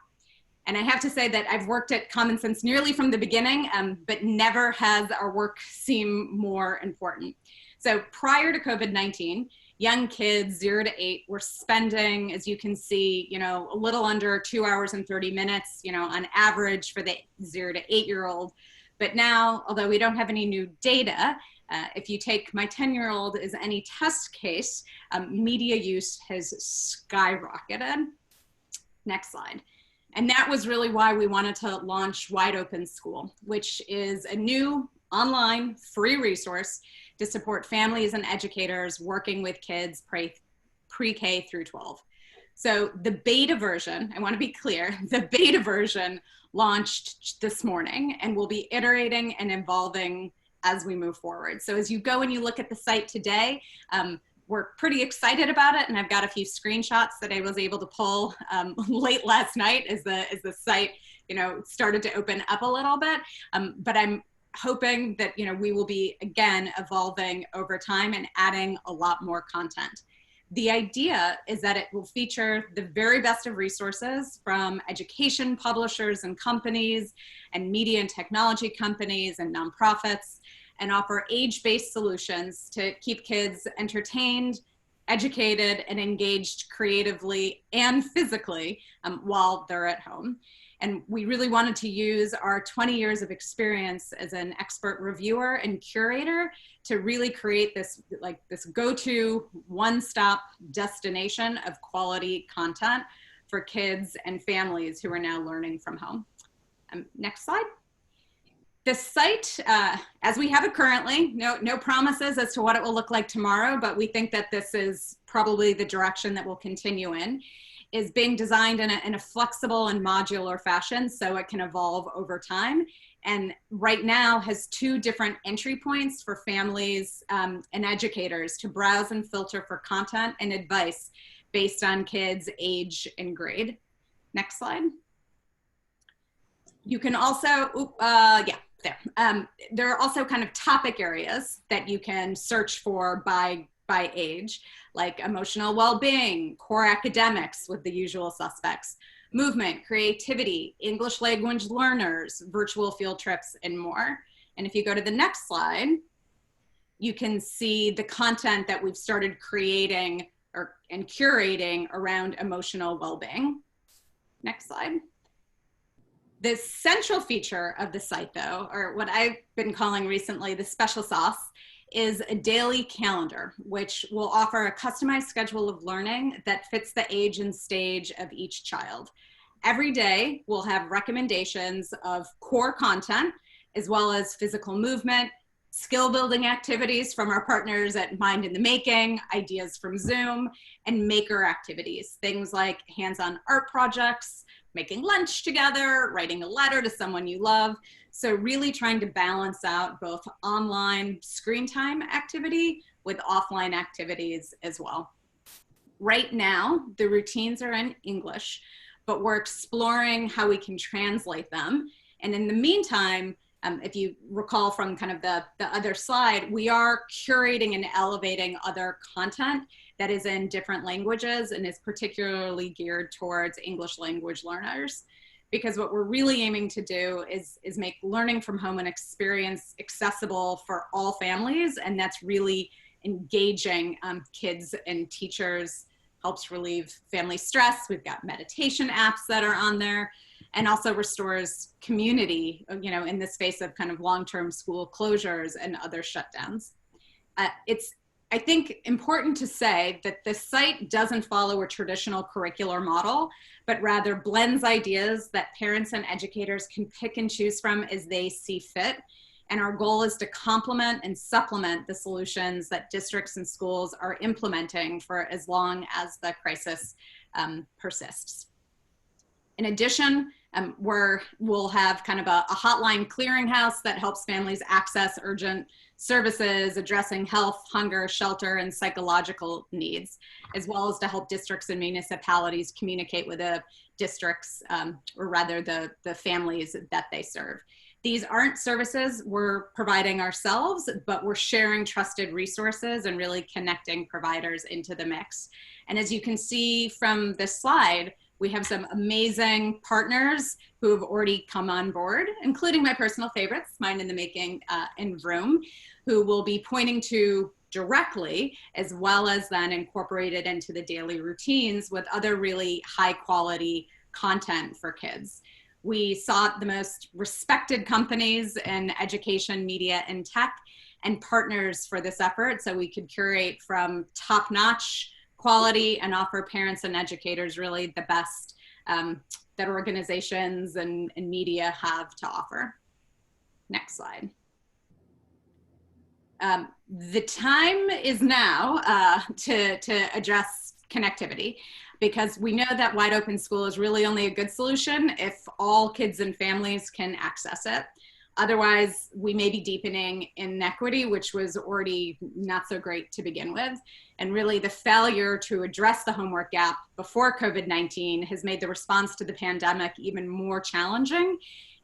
And I have to say that I've worked at Common Sense nearly from the beginning, but never has our work seemed more important. So prior to COVID-19, young kids 0 to 8 were spending, as you can see, a little under 2 hours and 30 minutes, on average for the 0 to 8-year-old. But now, although we don't have any new data, if you take my 10-year-old as any test case, media use has skyrocketed. Next slide. And that was really why we wanted to launch Wide Open School, which is a new online free resource to support families and educators working with kids pre-K through 12. So the beta version, I want to be clear, the beta version launched this morning and will be iterating and evolving as we move forward. So as you go and you look at the site today, we're pretty excited about it, and I've got a few screenshots that I was able to pull late last night as the site, started to open up a little bit. But I'm hoping that we will be again evolving over time and adding a lot more content. The idea is that it will feature the very best of resources from education publishers and companies and media and technology companies and nonprofits, and offer age-based solutions to keep kids entertained, educated, and engaged creatively and physically while they're at home. And we really wanted to use our 20 years of experience as an expert reviewer and curator to really create this go-to one-stop destination of quality content for kids and families who are now learning from home. Next slide. The site, as we have it currently, no promises as to what it will look like tomorrow, but we think that this is probably the direction that we'll continue in, is being designed in a flexible and modular fashion so it can evolve over time. And right now has 2 different entry points for families and educators to browse and filter for content and advice based on kids' age and grade. Next slide. You can also, there are also kind of topic areas that you can search for by age, like emotional well-being, core academics with the usual suspects, movement, creativity, English language learners, virtual field trips, and more. And if you go to the next slide, you can see the content that we've started creating and curating around emotional well-being. Next slide. The central feature of the site, though, or what I've been calling recently the special sauce, is a daily calendar, which will offer a customized schedule of learning that fits the age and stage of each child. Every day, we'll have recommendations of core content, as well as physical movement, skill building activities from our partners at Mind in the Making, ideas from Zoom, and maker activities, things like hands-on art projects, making lunch together, writing a letter to someone you love. So really trying to balance out both online screen time activity with offline activities as well. Right now, the routines are in English, but we're exploring how we can translate them. And in the meantime, if you recall from kind of the other slide, we are curating and elevating other content that is in different languages and is particularly geared towards English language learners. Because what we're really aiming to do is make learning from home an experience accessible for all families, and that's really engaging kids and teachers, helps relieve family stress. We've got meditation apps that are on there, and also restores community, in this face of kind of long-term school closures and other shutdowns. It's, I think, important to say that the site doesn't follow a traditional curricular model, but rather blends ideas that parents and educators can pick and choose from as they see fit. And our goal is to complement and supplement the solutions that districts and schools are implementing for as long as the crisis persists. In addition, We'll have kind of a hotline clearinghouse that helps families access urgent services addressing health, hunger, shelter, and psychological needs, as well as to help districts and municipalities communicate with the districts, or rather the families that they serve. These aren't services we're providing ourselves, but we're sharing trusted resources and really connecting providers into the mix. And as you can see from this slide, we have some amazing partners who have already come on board, including my personal favorites, Mine in the Making and Vroom, who will be pointing to directly, as well as then incorporated into the daily routines with other really high quality content for kids. We sought the most respected companies in education, media, and tech, and partners for this effort so we could curate from top-notch quality and offer parents and educators really the best that organizations and media have to offer. Next slide. The time is now to address connectivity, because we know that wide open school is really only a good solution if all kids and families can access it. Otherwise, we may be deepening inequity, which was already not so great to begin with. And really the failure to address the homework gap before COVID-19 has made the response to the pandemic even more challenging,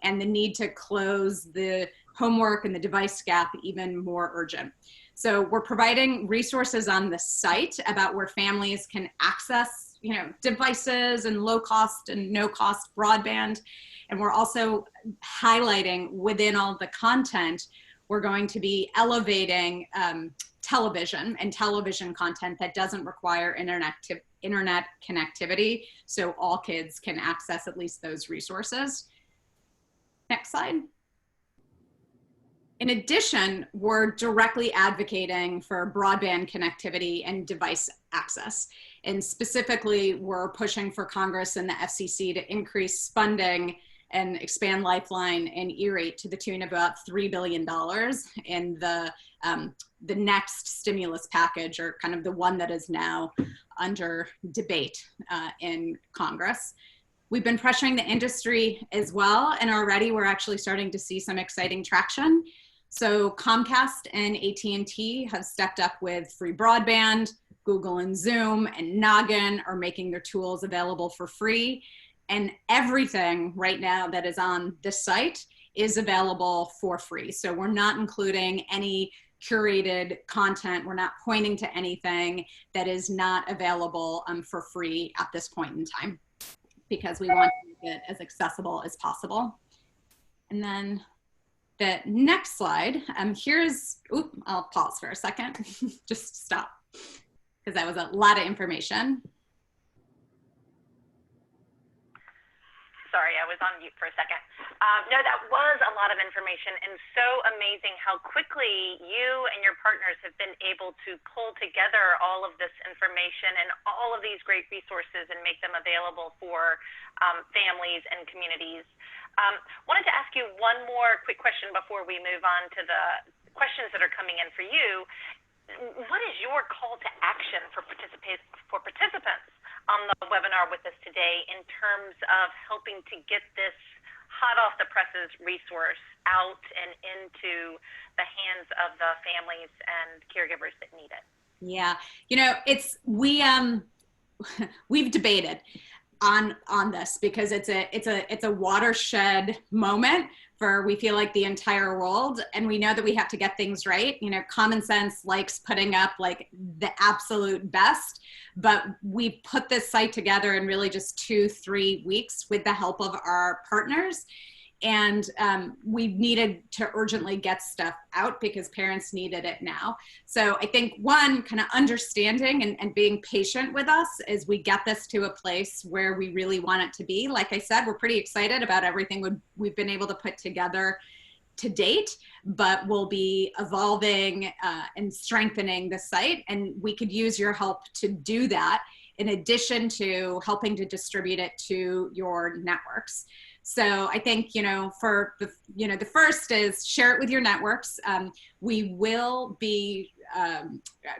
and the need to close the homework and the device gap even more urgent. So we're providing resources on the site about where families can access devices and low cost and no cost broadband. And we're also highlighting within all the content, we're going to be elevating television and television content that doesn't require internet connectivity, so all kids can access at least those resources. Next slide. In addition, we're directly advocating for broadband connectivity and device access. And specifically, we're pushing for Congress and the FCC to increase funding and expand Lifeline and E-rate to the tune of about $3 billion in the next stimulus package, or kind of the one that is now under debate in Congress. We've been pressuring the industry as well, and already we're actually starting to see some exciting traction. So Comcast and AT&T have stepped up with free broadband. Google and Zoom and Noggin are making their tools available for free. And everything right now that is on this site is available for free. So we're not including any curated content. We're not pointing to anything that is not available for free at this point in time, because we want to make it as accessible as possible. And then the next slide, I'll pause for a second, just stop, because that was a lot of information. Sorry, I was on mute for a second. No, that was a lot of information, and so amazing how quickly you and your partners have been able to pull together all of this information and all of these great resources and make them available for families and communities. Wanted to ask you one more quick question before we move on to the questions that are coming in for you. What is your call to action for participants on the webinar with us today in terms of helping to get this hot off the presses resource out and into the hands of the families and caregivers that need it? Yeah, we've debated on this, because it's a watershed moment for, we feel like, the entire world, and we know that we have to get things right. Common sense likes putting up like the absolute best, but we put this site together in really just 2-3 weeks with the help of our partners. And we needed to urgently get stuff out because parents needed it now. So I think, one, kind of understanding and being patient with us as we get this to a place where we really want it to be. Like I said, we're pretty excited about everything we've been able to put together to date, but we'll be evolving and strengthening the site. And we could use your help to do that, in addition to helping to distribute it to your networks. So I think, for the first is share it with your networks. We will be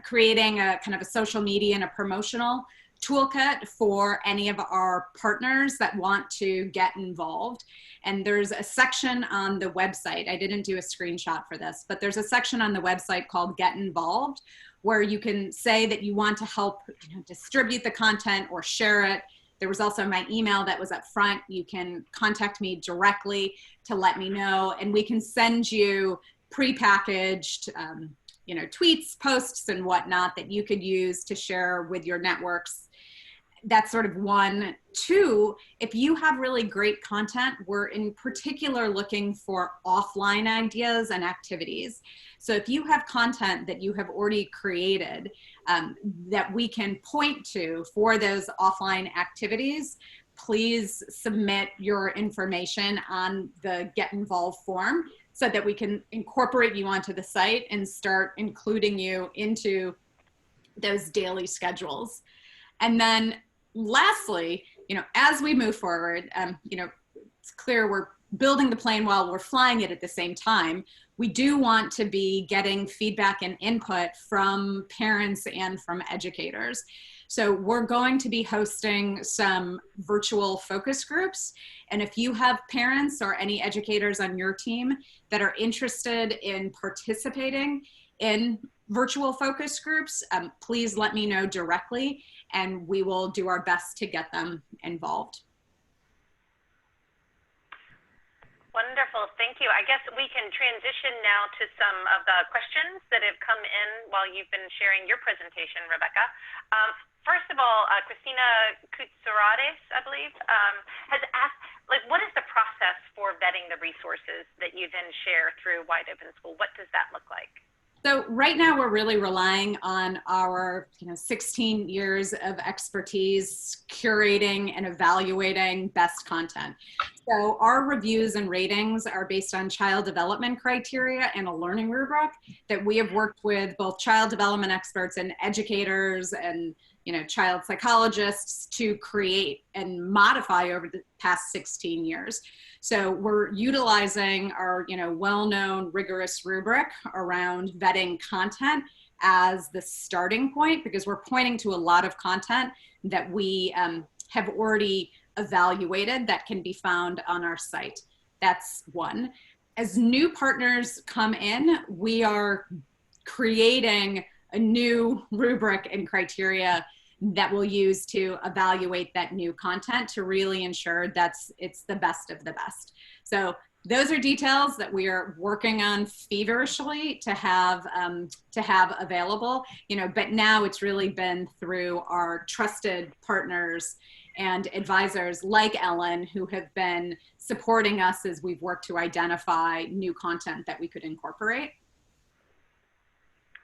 creating a kind of a social media and a promotional toolkit for any of our partners that want to get involved. And there's a section on the website. I didn't do a screenshot for this, but there's a section on the website called Get Involved, where you can say that you want to help, you know, distribute the content or share it. There was also my email that was up front. You can contact me directly to let me know, and we can send you prepackaged you know, tweets, posts, and whatnot that you could use to share with your networks. That's sort of one. Two, if you have really great content, we're in particular looking for offline ideas and activities. So if you have content that you have already created that we can point to for those offline activities, please submit your information on the Get Involved form so that we can incorporate you onto the site and start including you into those daily schedules. And then lastly, you know, as we move forward, you know, it's clear we're building the plane while we're flying it at the same time. We do want to be getting feedback and input from parents and from educators. So we're going to be hosting some virtual focus groups. And if you have parents or any educators on your team that are interested in participating in virtual focus groups, please let me know directly, and we will do our best to get them involved. Wonderful, thank you. I guess we can transition now to some of the questions that have come in while you've been sharing your presentation, Rebecca. First of all, Christina Koutsouradis, I believe, has asked, like, what is the process for vetting the resources that you then share through Wide Open School? What does that look like? So right now we're really relying on our 16 years of expertise curating and evaluating best content. So our reviews and ratings are based on child development criteria and a learning rubric that we have worked with both child development experts and educators and child psychologists to create and modify over the past 16 years. So we're utilizing our well-known rigorous rubric around vetting content as the starting point, because we're pointing to a lot of content that we have already evaluated that can be found on our site. That's one. As new partners come in, we are creating a new rubric and criteria that we'll use to evaluate that new content to really ensure it's the best of the best. So those are details that we are working on feverishly to have available, but now it's really been through our trusted partners and advisors like Ellen, who have been supporting us as we've worked to identify new content that we could incorporate.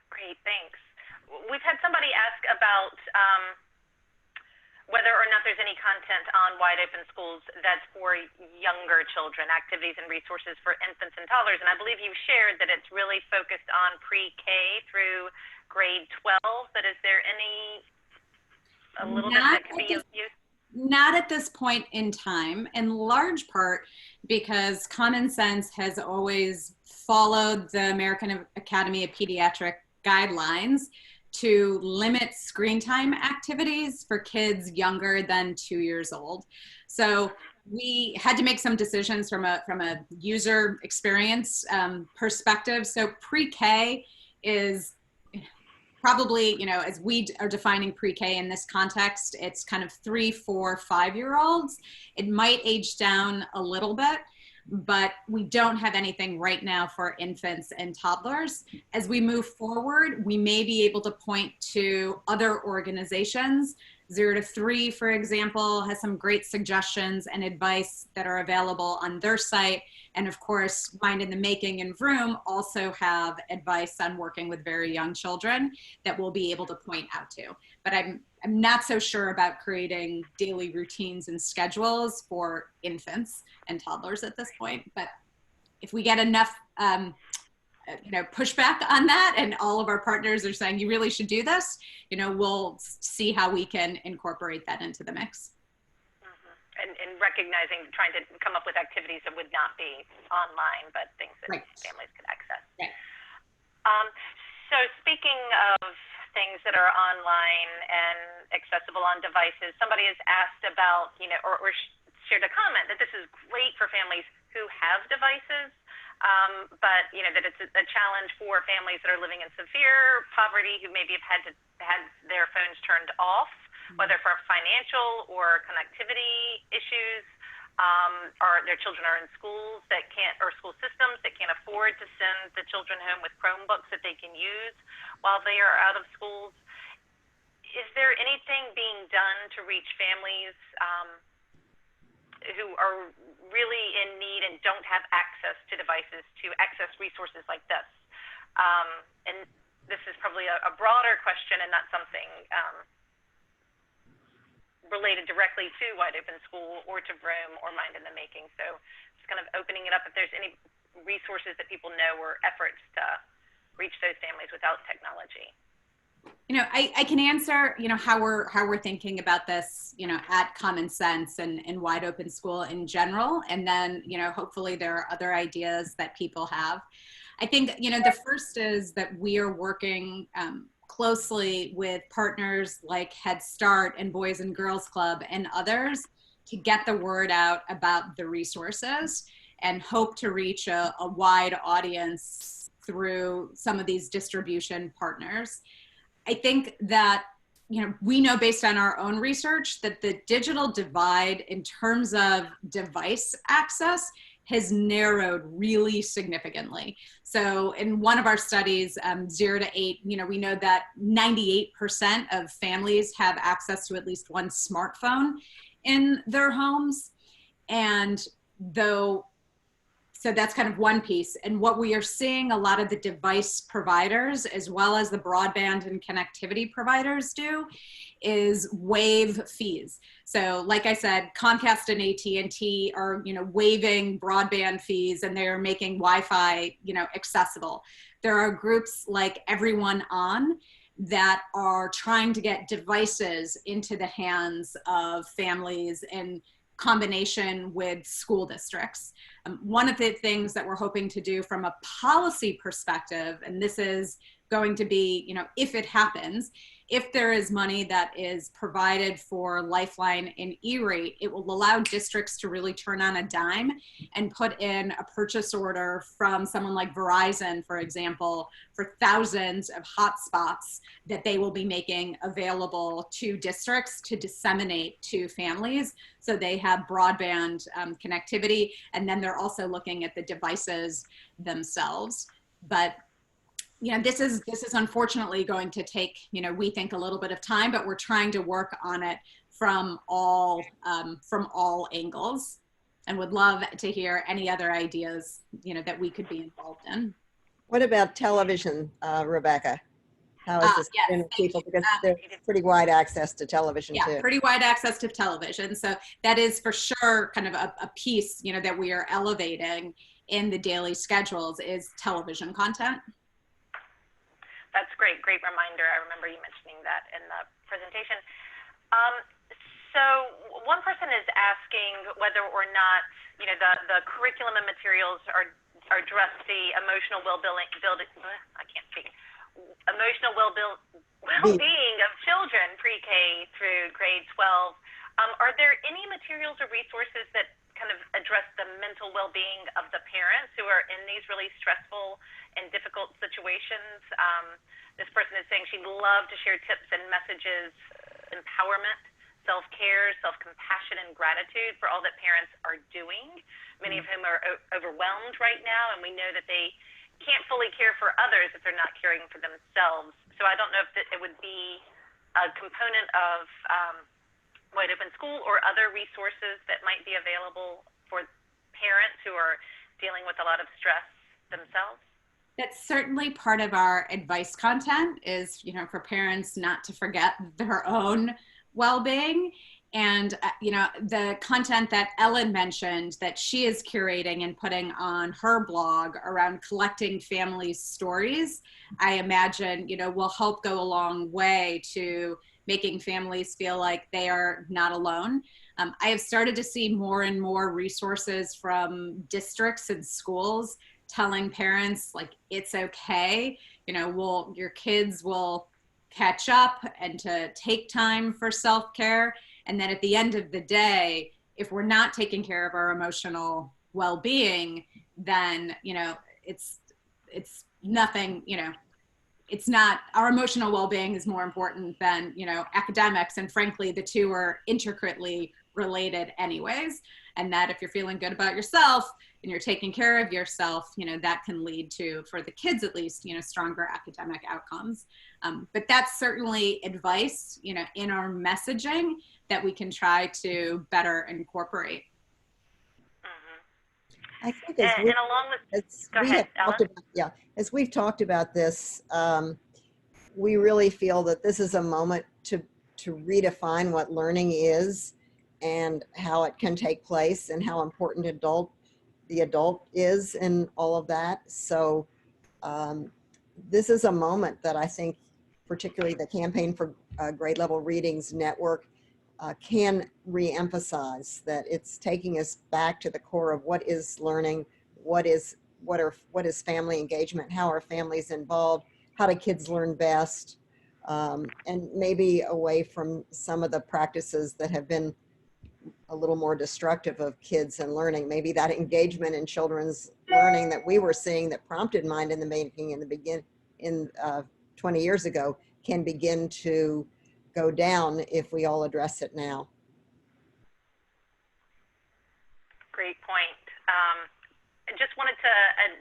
Great, thanks. We've had somebody ask about whether or not there's any content on Wide Open Schools that's for younger children, activities and resources for infants and toddlers. And I believe you shared that it's really focused on pre-K through grade 12, but is there a little bit that could be of use? Not at this point in time, in large part because Common Sense has always followed the American Academy of Pediatric guidelines to limit screen time activities for kids younger than 2 years old. So we had to make some decisions from a user experience perspective. So pre-K is probably, as we are defining pre-K in this context, it's kind of 3, 4, 5-year-olds. It might age down a little bit, but we don't have anything right now for infants and toddlers. As we move forward, we may be able to point to other organizations. 0 to 3, for example, has some great suggestions and advice that are available on their site. And of course, Mind in the Making and Vroom also have advice on working with very young children that we'll be able to point out to. But I'm not so sure about creating daily routines and schedules for infants and toddlers at this point. But if we get enough pushback on that and all of our partners are saying you really should do this, we'll see how we can incorporate that into the mix. And recognizing, trying to come up with activities that would not be online, but things that families could access. Right. So speaking of things that are online and accessible on devices, somebody has asked about, or shared a comment that this is great for families who have devices, but that it's a challenge for families that are living in severe poverty who maybe have had their phones turned off, whether for financial or connectivity issues, or their children are in schools that can't, or school systems that can't afford to send the children home with Chromebooks that they can use while they are out of schools. Is there anything being done to reach families who are really in need and don't have access to devices to access resources like this? And this is probably a broader question and not something related directly to Wide Open School or to Vroom or Mind in the Making. So just kind of opening it up if there's any resources that people know or efforts to reach those families without technology. I can answer, how we're thinking about this, at Common Sense and Wide Open School in general. And then, hopefully there are other ideas that people have. I think, the first is that we are working closely with partners like Head Start and Boys and Girls Club and others to get the word out about the resources and hope to reach a wide audience through some of these distribution partners. I think that, we know based on our own research that the digital divide in terms of device access has narrowed really significantly. So in one of our studies, 0 to 8, we know that 98% of families have access to at least one smartphone in their homes. And so that's kind of one piece. And what we are seeing a lot of the device providers, as well as the broadband and connectivity providers do, is waive fees. So like I said, Comcast and AT&T are, waiving broadband fees, and they're making Wi-Fi, accessible. There are groups like Everyone On that are trying to get devices into the hands of families in combination with school districts. One of the things that we're hoping to do from a policy perspective, and this is going to be, if it happens, if there is money that is provided for Lifeline and E-rate, it will allow districts to really turn on a dime and put in a purchase order from someone like Verizon, for example, for thousands of hotspots that they will be making available to districts to disseminate to families so they have broadband connectivity. And then they're also looking at the devices themselves. But this is unfortunately going to take, we think a little bit of time, but we're trying to work on it from all angles, and would love to hear any other ideas, that we could be involved in. What about television, Rebecca? How is this yes, people? Because there's pretty wide access to television too. Yeah, pretty wide access to television. So that is for sure kind of a piece, that we are elevating in the daily schedules is television content. That's great reminder. I remember you mentioning that in the presentation. So one person is asking whether or not, the curriculum and materials are address the emotional emotional well-being of children pre-K through grade 12. Are there any materials or resources that kind of address the mental well-being of the parents who are in these really stressful and difficult situations? This person is saying she'd love to share tips and messages, empowerment, self-care, self-compassion, and gratitude for all that parents are doing, many of whom are overwhelmed right now, and we know that they can't fully care for others if they're not caring for themselves. So I don't know if it would be a component of Wide Open School or other resources that might be available for parents who are dealing with a lot of stress themselves. That's certainly part of our advice content is, for parents not to forget their own well-being. And, the content that Ellen mentioned that she is curating and putting on her blog around collecting family stories, I imagine, will help go a long way to making families feel like they are not alone. I have started to see more and more resources from districts and schools telling parents like it's okay, you know, your kids will catch up, and to take time for self-care. And then at the end of the day, if we're not taking care of our emotional well-being, then, you know, it's nothing, you know, it's not, our emotional well-being is more important than, you know, academics. And frankly, the two are intricately related anyways. And that if you're feeling good about yourself and you're taking care of yourself, you know, that can lead to, for the kids at least, you know, stronger academic outcomes. But that's certainly advice, you know, in our messaging that we can try to better incorporate. I think And along with, as we've talked about this, we really feel that this is a moment to redefine what learning is and how it can take place and how important the adult is in all of that. So this is a moment that I think particularly the Campaign for Grade Level Readings Network can re-emphasize that it's taking us back to the core of what is learning, what is family engagement, how are families involved, how do kids learn best, and maybe away from some of the practices that have been a little more destructive of kids and learning. Maybe that engagement in children's learning that we were seeing that prompted Mind in the Making in 20 years ago can begin to go down if we all address it now. Great point. I just wanted to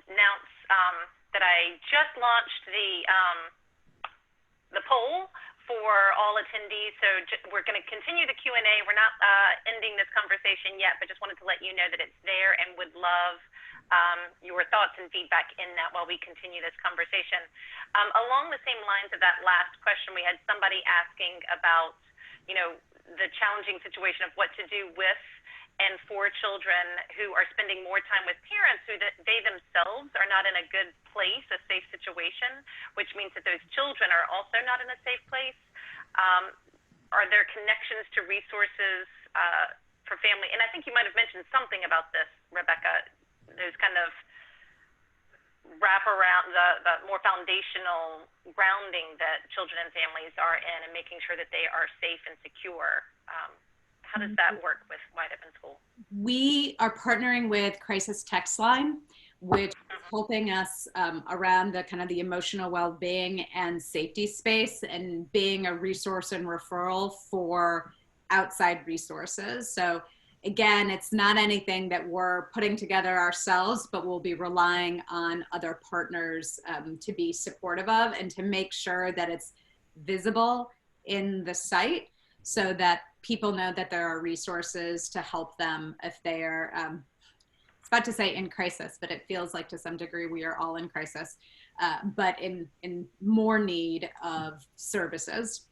announce that I just launched the poll for all attendees. So we're going to continue the Q&A. We're not ending this conversation yet, but just wanted to let you know that it's there and would love your thoughts and feedback in that while we continue this conversation. Along the same lines of that last question, we had somebody asking about, you know, the challenging situation of what to do with and for children who are spending more time with parents who they themselves are not in a good place, a safe situation, which means that those children are also not in a safe place. Are there connections to resources for family? And I think you might have mentioned something about this, Rebecca, those kind of wrap around the more foundational grounding that children and families are in and making sure that they are safe and secure. How does that work with Wide Open School? We are partnering with Crisis Text Line, which is helping us around the kind of the emotional well-being and safety space and being a resource and referral for outside resources. So again, it's not anything that we're putting together ourselves, but we'll be relying on other partners to be supportive of and to make sure that it's visible in the site so that people know that there are resources to help them if they are, I was about to say in crisis, but it feels like to some degree we are all in crisis, but in more need of services.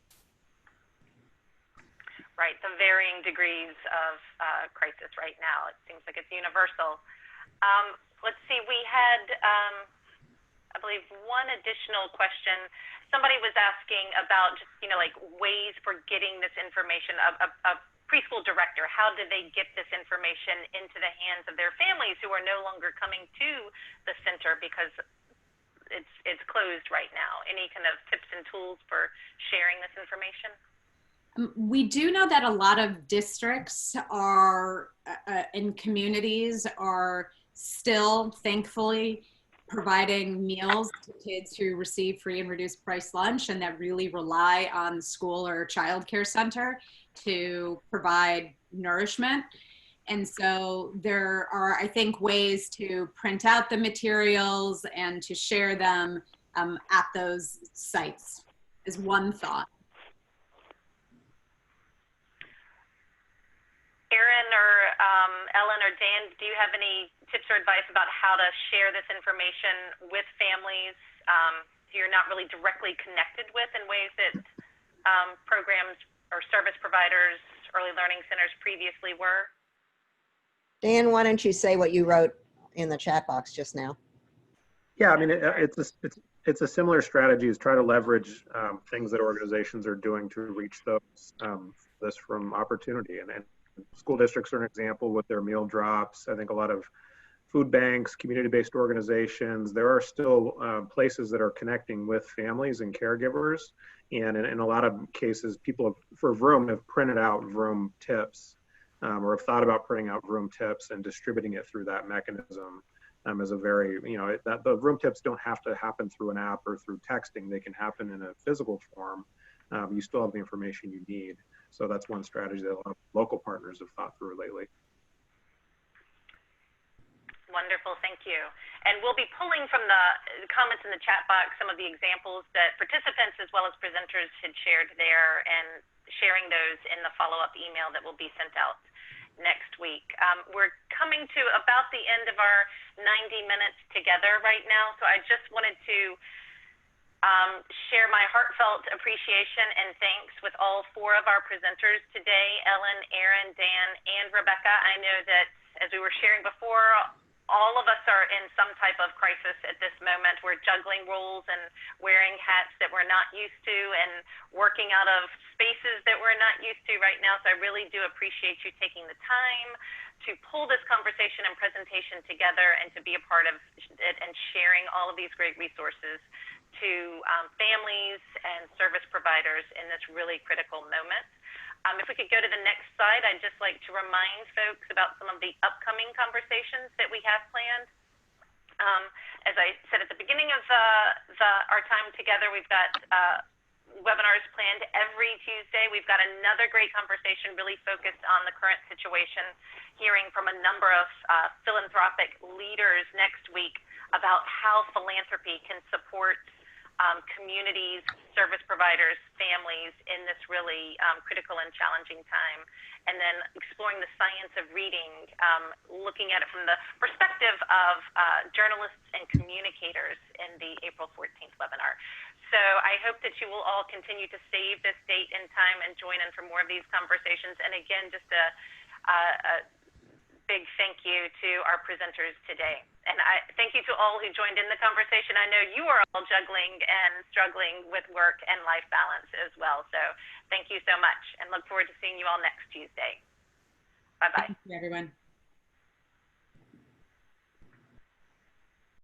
Right, the varying degrees of crisis right now. It seems like it's universal. Let's see, we had, I believe, one additional question. Somebody was asking about just, you know, like ways for getting this information. A preschool director, how do they get this information into the hands of their families who are no longer coming to the center because it's closed right now? Any kind of tips and tools for sharing this information? We do know that a lot of districts are and communities are still, thankfully, providing meals to kids who receive free and reduced price lunch and that really rely on the school or child care center to provide nourishment. And so there are, I think, ways to print out the materials and to share them at those sites is one thought. Erin or Ellen or Dan, do you have any tips or advice about how to share this information with families who you're not really directly connected with in ways that programs or service providers, early learning centers previously were? Dan, why don't you say what you wrote in the chat box just now? Yeah, I mean, it's a similar strategy, is try to leverage things that organizations are doing to reach those this from opportunity. And school districts are an example with their meal drops. I think a lot of food banks, community-based organizations. There are still places that are connecting with families and caregivers. And in a lot of cases, people for Vroom have printed out Vroom Tips or have thought about printing out Vroom Tips and distributing it through that mechanism as a very, the Vroom Tips don't have to happen through an app or through texting. They can happen in a physical form. You still have the information you need. So that's one strategy that a lot of local partners have thought through lately. Wonderful, thank you. And we'll be pulling from the comments in the chat box some of the examples that participants as well as presenters had shared there, and sharing those in the follow-up email that will be sent out next week. We're coming to about the end of our 90 minutes together right now, so I just wanted to share my heartfelt appreciation and thanks with all four of our presenters today, Ellen, Aaron, Dan, and Rebecca. I know that as we were sharing before, all of us are in some type of crisis at this moment. We're juggling roles and wearing hats that we're not used to and working out of spaces that we're not used to right now. So I really do appreciate you taking the time to pull this conversation and presentation together and to be a part of it and sharing all of these great resources to families and service providers in this really critical moment. If we could go to the next slide, I'd just like to remind folks about some of the upcoming conversations that we have planned. As I said at the beginning of our time together, we've got webinars planned every Tuesday. We've got another great conversation really focused on the current situation, hearing from a number of philanthropic leaders next week about how philanthropy can support communities, service providers, families in this really critical and challenging time. And then exploring the science of reading, looking at it from the perspective of journalists and communicators in the April 14th webinar. So I hope that you will all continue to save this date and time and join in for more of these conversations. And again, just a big thank you to our presenters today. And I thank you to all who joined in the conversation. I know you are all juggling and struggling with work and life balance as well. So thank you so much, and look forward to seeing you all next Tuesday. Bye-bye. Thank you, everyone.